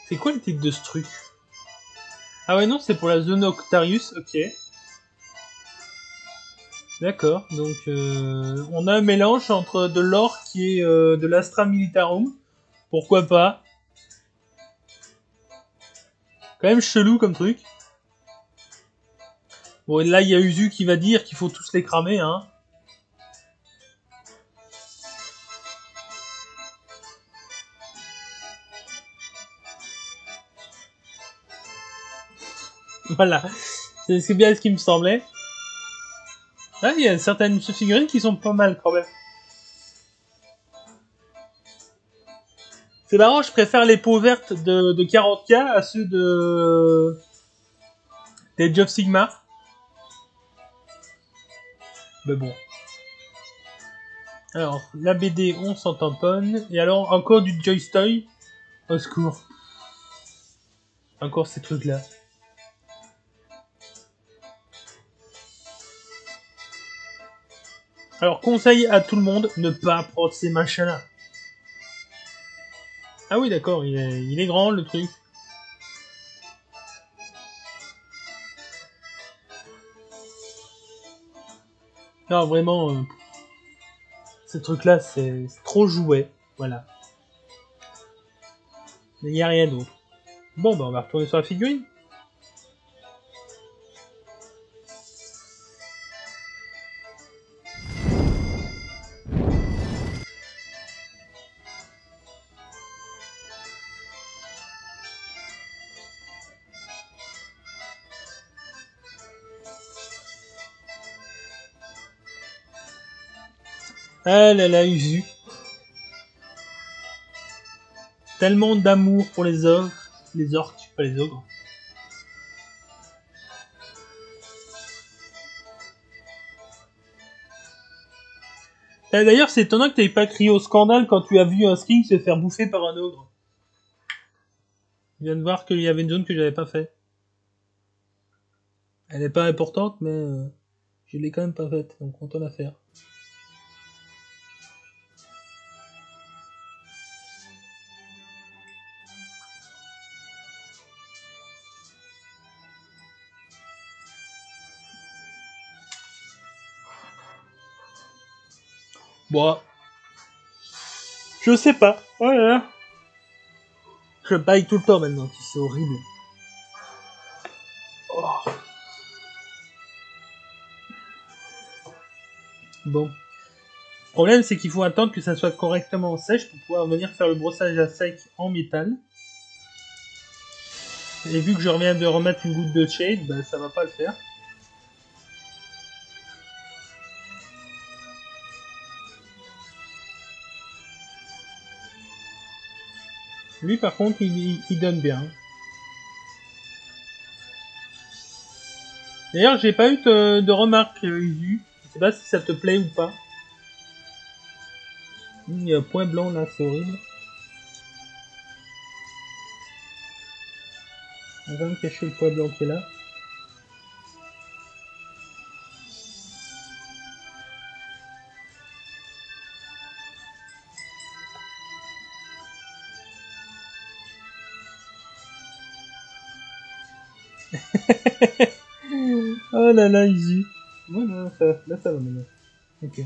C'est quoi le titre de ce truc? Ah ouais, non, c'est pour la zone Octarius, ok. D'accord, donc on a un mélange entre de l'or qui est de l'Astra Militarum. Pourquoi pas? Quand même chelou comme truc. Bon, et là, il y a Uzu qui va dire qu'il faut tous les cramer, hein. Voilà, c'est bien ce qui me semblait. Ah, il y a certaines figurines qui sont pas mal quand même. C'est marrant, je préfère les peaux vertes de 40K à ceux des Age of Sigmar. Mais bon. Alors, la BD, on s'en tamponne. Et alors, encore du Joystoy. Au secours. Encore ces trucs-là. Alors, conseil à tout le monde, ne pas prendre ces machins-là. Ah oui, d'accord, il est grand, le truc. Non, vraiment, ces trucs-là, c'est trop jouet. Voilà. Il n'y a rien d'autre. Bon, bah, on va retourner sur la figurine. Ah là là, Uzu. Tellement d'amour pour les ogres. Les orques, pas les ogres. D'ailleurs, c'est étonnant que tu n'aies pas crié au scandale quand tu as vu un skin se faire bouffer par un ogre. Je viens de voir qu'il y avait une zone que j'avais pas fait. Elle n'est pas importante, mais je l'ai quand même pas faite, donc content la faire. Bon, je sais pas. Voilà. Je baille tout le temps maintenant, c'est horrible. Oh. Bon. Le problème, c'est qu'il faut attendre que ça soit correctement sèche pour pouvoir venir faire le brossage à sec en métal. Et vu que je reviens de remettre une goutte de shade, bah, ça va pas le faire. Lui, par contre, il donne bien. D'ailleurs, j'ai pas eu de remarques, Uzu. Je sais pas si ça te plaît ou pas. Il y a un point blanc là, c'est horrible. On va me cacher le point blanc qui est là. Oh là là, Uzu. Voilà, là ça va maintenant. Ok.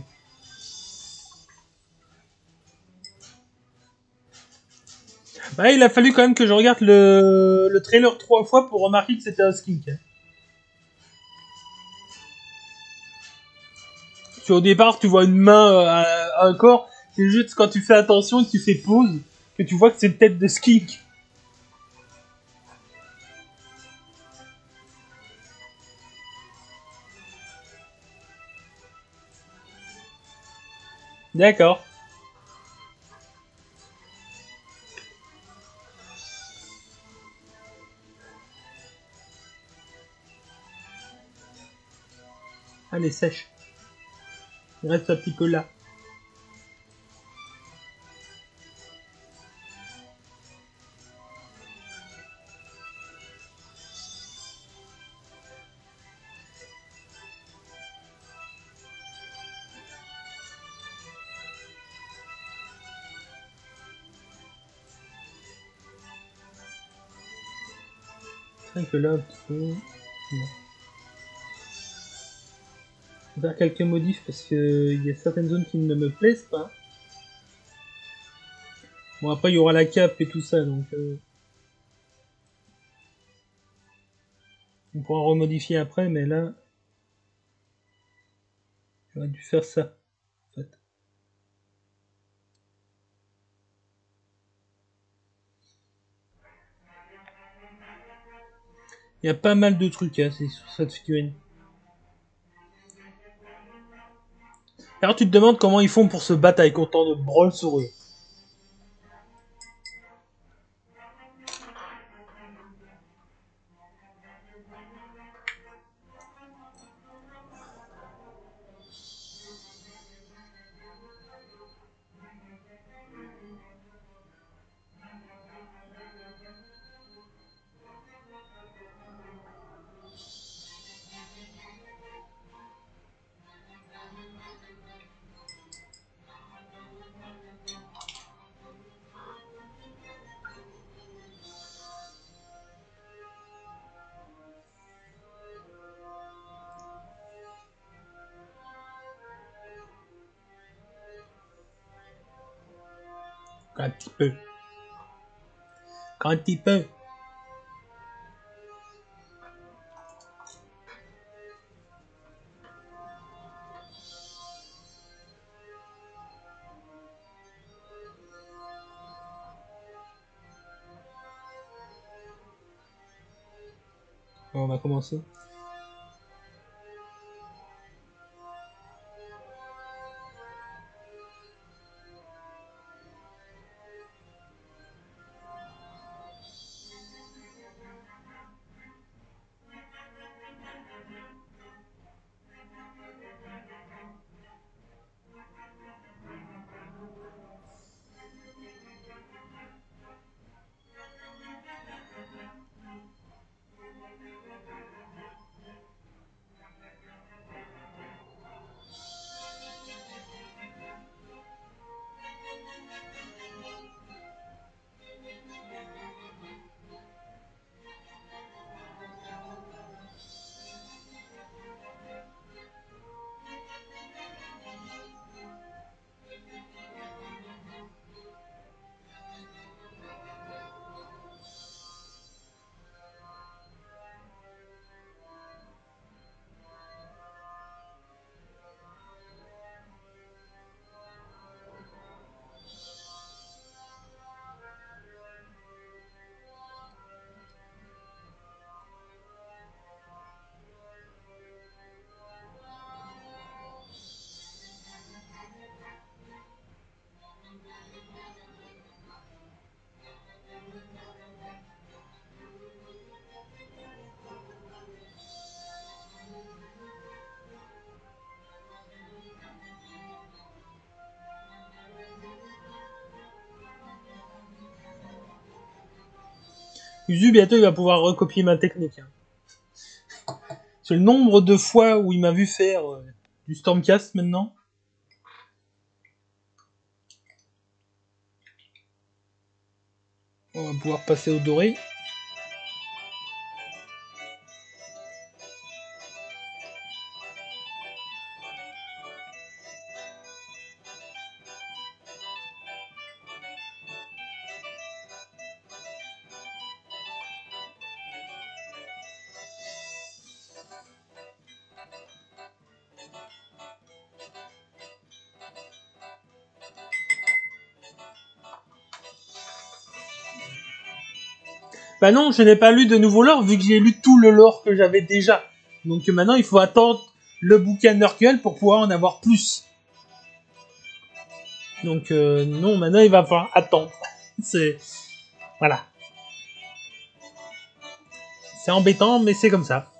Bah, il a fallu quand même que je regarde le trailer 3 fois pour remarquer que c'était un skink. Parce qu'au départ, tu vois une main à un corps, c'est juste quand tu fais attention et que tu fais pause, que tu vois que c'est une tête de skink. D'accord. Allez, sèche. Il reste un petit peu là. Rien que là, un petit peu. Non. Je vais faire quelques modifs parce que il y a certaines zones qui ne me plaisent pas. Bon, après, il y aura la cape et tout ça, donc... on pourra remodifier après, mais là... j'aurais dû faire ça, en fait. Il y a pas mal de trucs, hein, c'est sur cette figurine. Alors, tu te demandes comment ils font pour se battre avec autant de brawl sur eux. Un petit peu. Un petit peu. Bon, on va commencer. Uzu, bientôt, il va pouvoir recopier ma technique. Hein. C'est le nombre de fois où il m'a vu faire du Stormcast maintenant. On va pouvoir passer au doré. Bah non, je n'ai pas lu de nouveau lore vu que j'ai lu tout le lore que j'avais déjà. Donc maintenant, il faut attendre le bouquin Nurgle pour pouvoir en avoir plus. Donc non, maintenant il va falloir attendre. C'est voilà. C'est embêtant, mais c'est comme ça.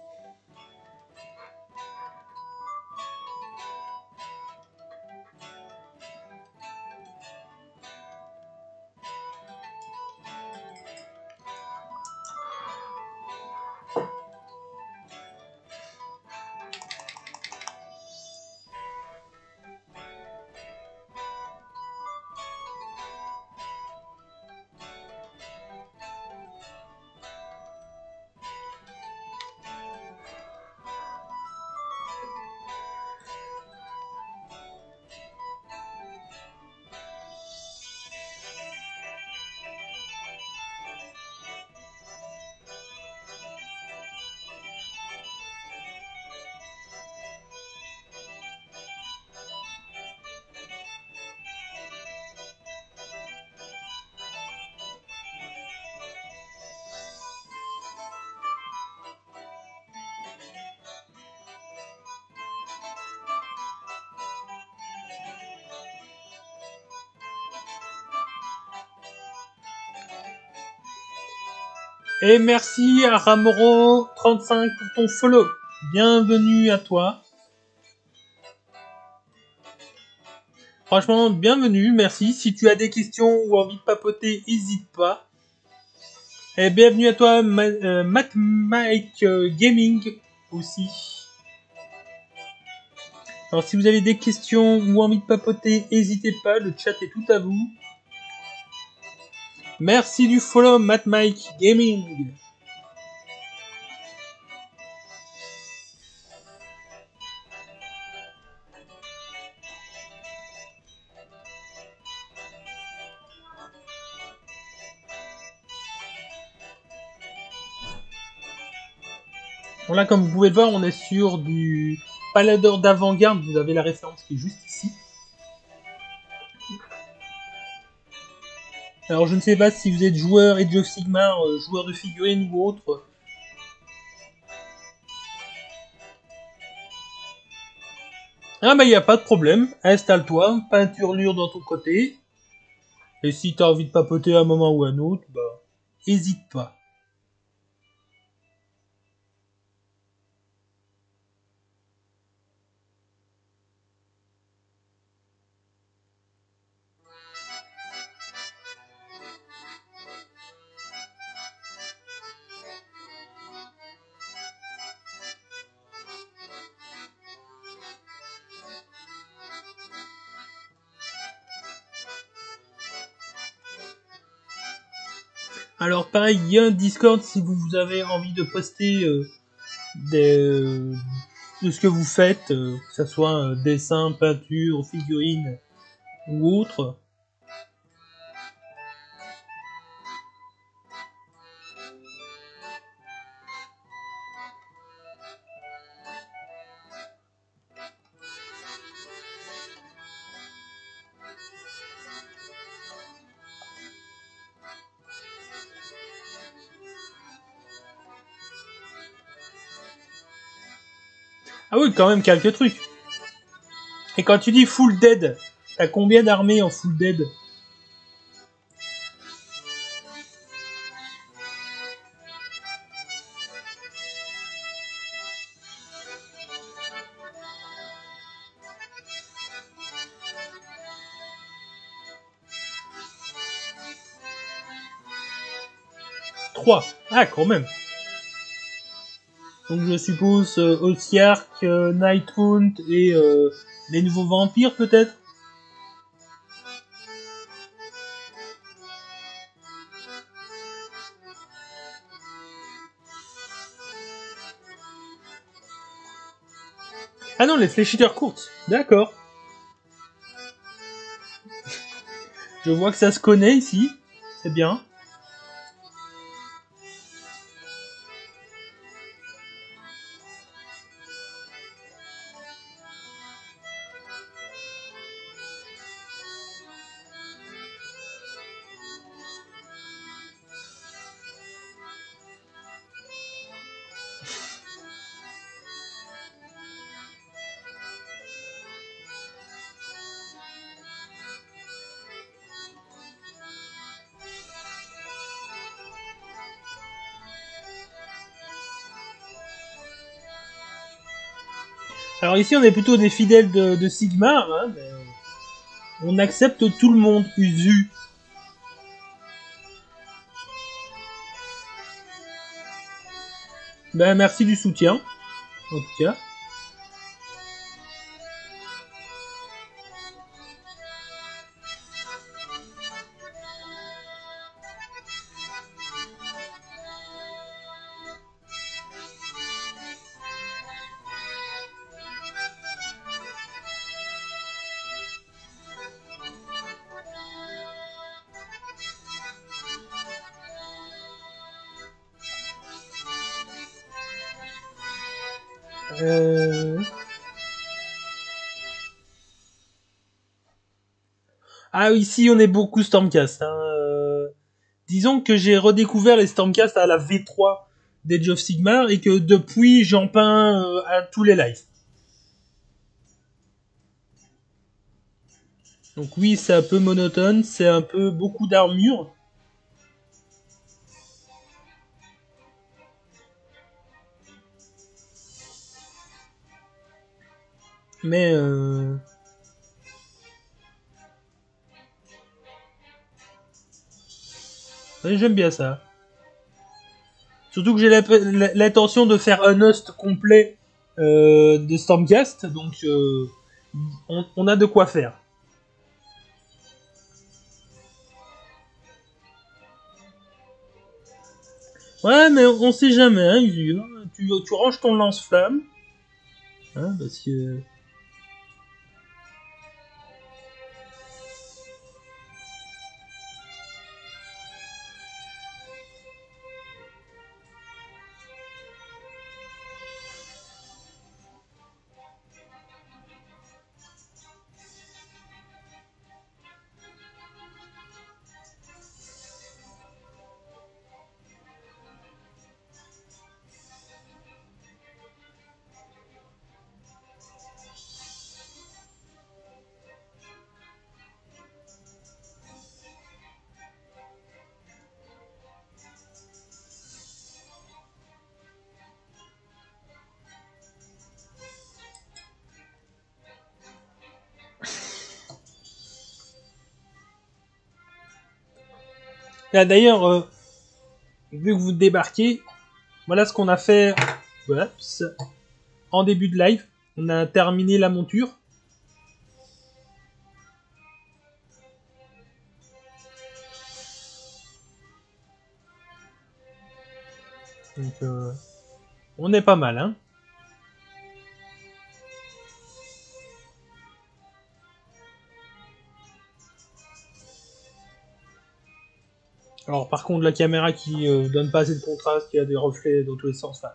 Et merci à Ramoro35 pour ton follow. Bienvenue à toi. Franchement, bienvenue, merci. Si tu as des questions ou envie de papoter, n'hésite pas. Et bienvenue à toi, Matt Mike Gaming aussi. Alors si vous avez des questions ou envie de papoter, n'hésitez pas, le chat est tout à vous. Merci du follow, Matt Mike Gaming. Bon là, comme vous pouvez le voir, on est sur du Palador d'avant-garde. Vous avez la référence qui est juste ici. Alors je ne sais pas si vous êtes joueur Age of Sigmar, joueur de figurines ou autre. Ah bah y a pas de problème, installe-toi, peinturlure dans ton côté. Et si t'as envie de papoter à un moment ou à un autre, bah hésite pas. Alors pareil, il y a un Discord si vous avez envie de poster de ce que vous faites, que ce soit dessin, peinture, figurine ou autre. Ah oui, quand même quelques trucs. Et quand tu dis full dead, t'as combien d'armées en full dead? Trois. Ah, quand même. Donc je suppose Ossiark, Nighthunt et les nouveaux vampires peut-être. Ah non, les fléchiteurs courtes. D'accord. Je vois que ça se connaît ici. C'est bien. Alors ici on est plutôt des fidèles de Sigmar, hein, mais on accepte tout le monde, Usu. Ben merci du soutien, en tout cas. Ah ici on est beaucoup Stormcast. Hein. Disons que j'ai redécouvert les Stormcast à la V3 d'Age of Sigmar et que depuis j'en peins à tous les lives. Donc oui, c'est un peu monotone, c'est un peu beaucoup d'armure. Mais ouais, j'aime bien ça. Surtout que j'ai l'intention de faire un host complet de Stormcast, donc on a de quoi faire. Ouais, mais on sait jamais, hein, Isu, hein. Tu ranges ton lance-flamme. Hein, parce que... Là, d'ailleurs, vu que vous débarquez, voilà ce qu'on a fait oups, en début de live. On a terminé la monture. Donc, on est pas mal, hein. Alors, par contre, la caméra qui donne pas assez de contraste, qui a des reflets dans tous les sens, enfin,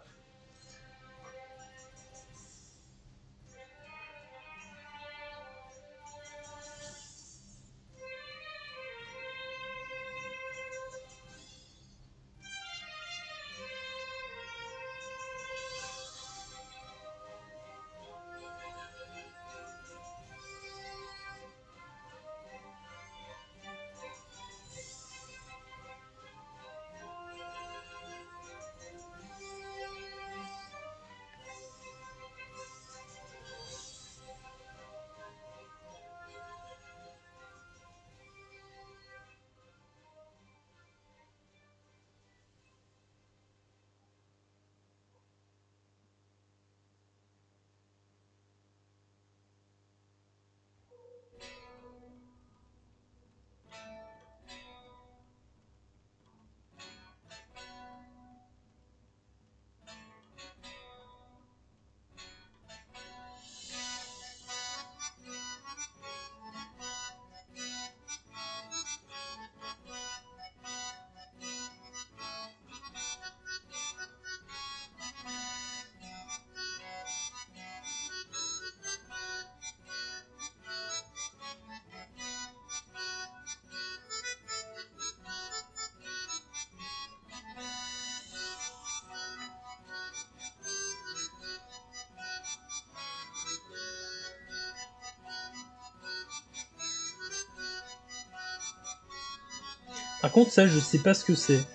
par contre, ça, je sais pas ce que c'est.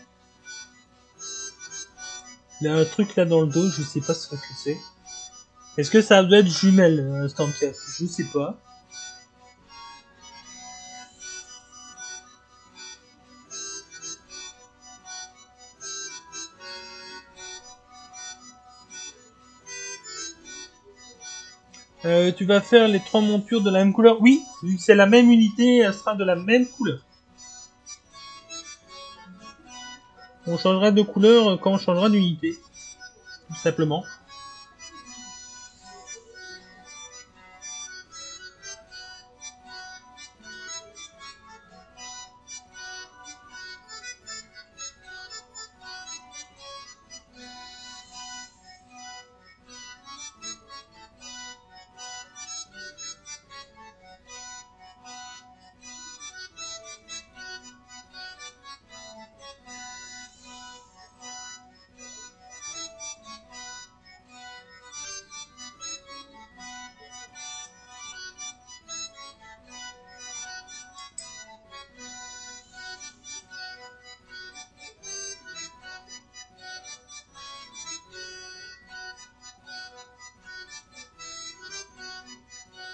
Il y a un truc là dans le dos, je sais pas ce que c'est. Est-ce que ça doit être jumelle, Stormcast? Je sais pas. Tu vas faire les 3 montures de la même couleur? Oui, vu que c'est la même unité, elle sera de la même couleur. On changera de couleur quand on changera d'unité. Tout simplement.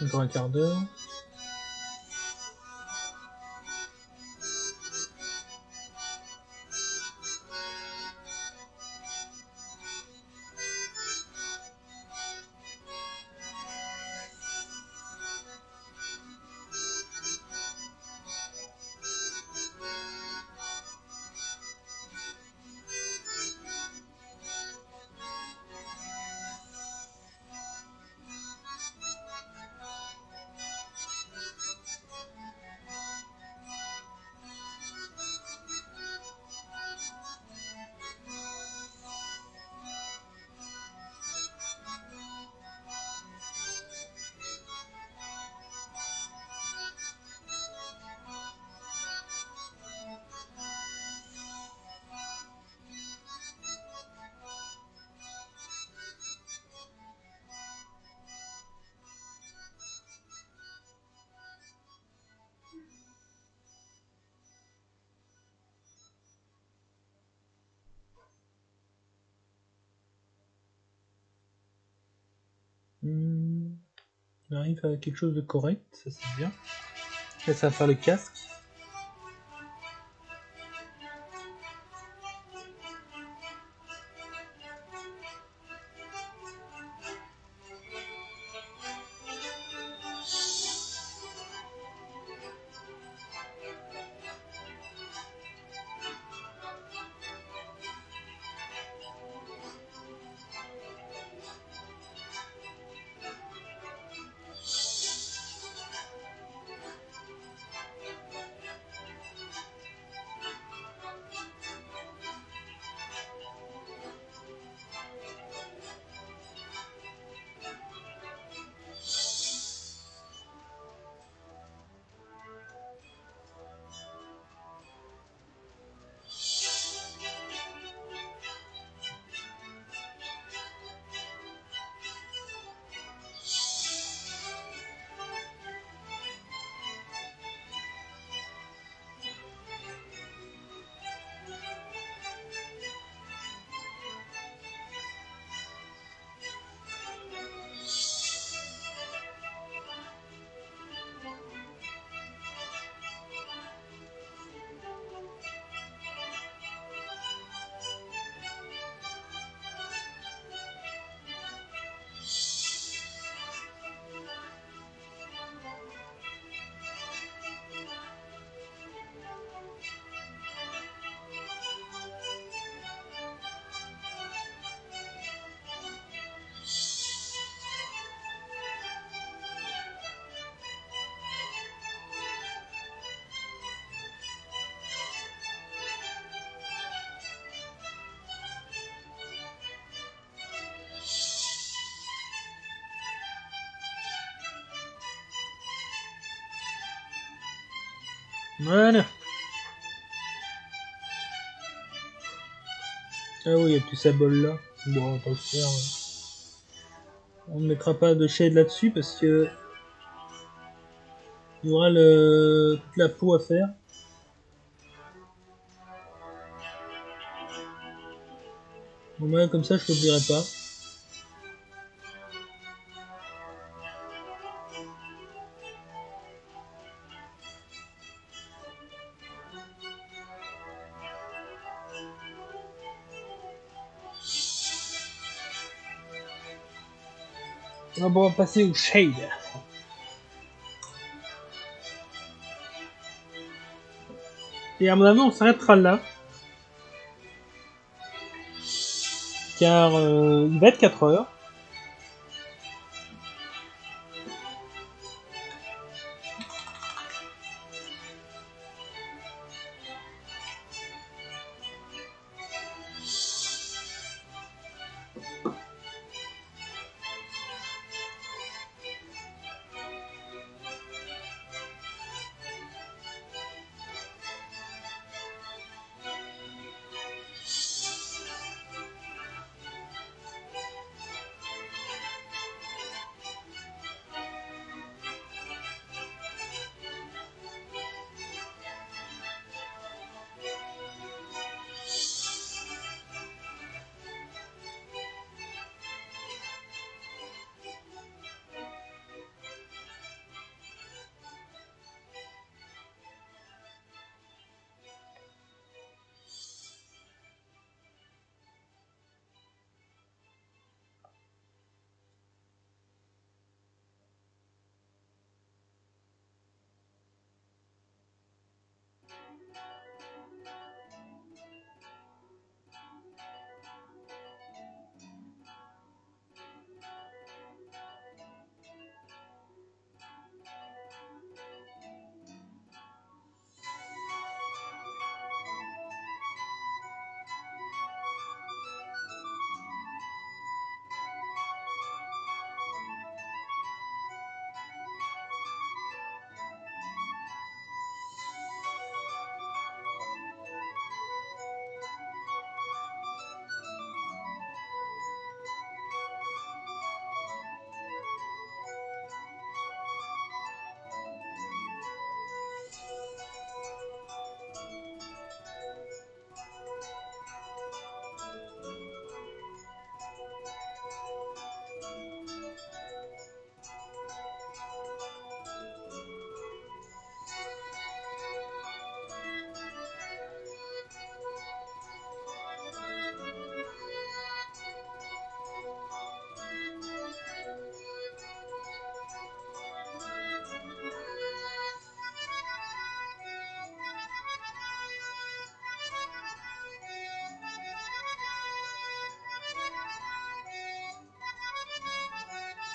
Encore un quart d'heure. On arrive à quelque chose de correct, ça c'est bien. Là, ça va faire le casque. Voilà. Ah oui, il y a petit symbole là. Bon, on va le faire. On ne mettra pas de shade là-dessus parce que il y aura toute la peau à faire. Bon, moi, comme ça, je l'oublierai pas. Ah bon, on va passer au shade. Et à mon avis, on s'arrêtera là. Car il va être 4 heures.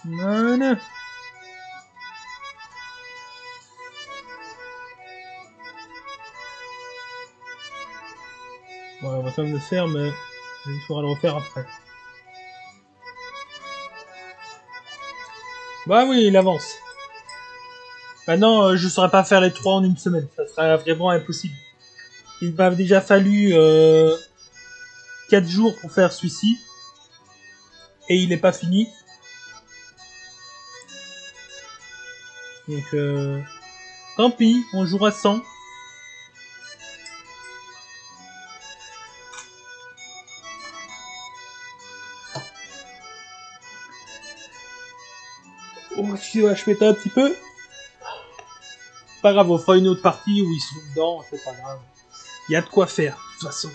Voilà. Bon, on va quand même le faire, mais il faudra le refaire après. Bah oui, il avance. Maintenant, je ne saurais pas faire les 3 en une semaine. Ça serait vraiment impossible. Il m'a déjà fallu 4 jours pour faire celui-ci. Et il n'est pas fini. Donc, tant pis, on jouera sans. Oh, excusez-moi, je m'éteins un petit peu. Pas grave, on fera une autre partie où ils sont dedans, c'est pas grave. Il y a de quoi faire, de toute façon.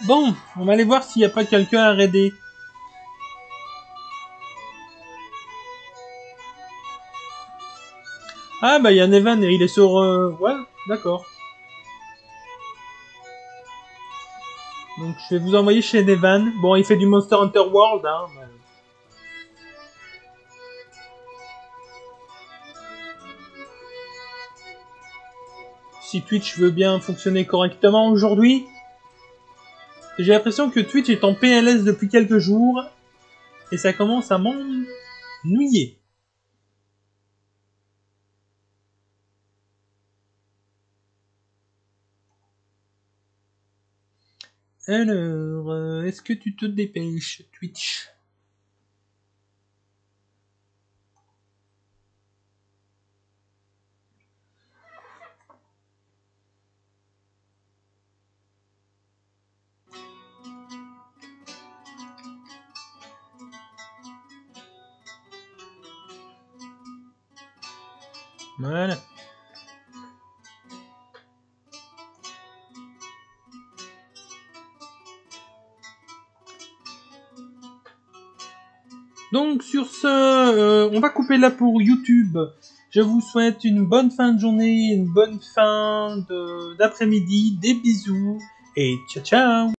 Bon, on va aller voir s'il n'y a pas quelqu'un à raider. Ah bah il y a Nevan, il est sur... Ouais, d'accord. Donc je vais vous envoyer chez Nevan. Bon, il fait du Monster Hunter World, hein. Mais... si Twitch veut bien fonctionner correctement aujourd'hui. J'ai l'impression que Twitch est en PLS depuis quelques jours. Et ça commence à m'ennuyer. Alors, est-ce que tu te dépêches, Twitch? Voilà. Donc sur ce, on va couper là pour YouTube. Je vous souhaite une bonne fin de journée, une bonne fin d'après-midi, des bisous et ciao ciao.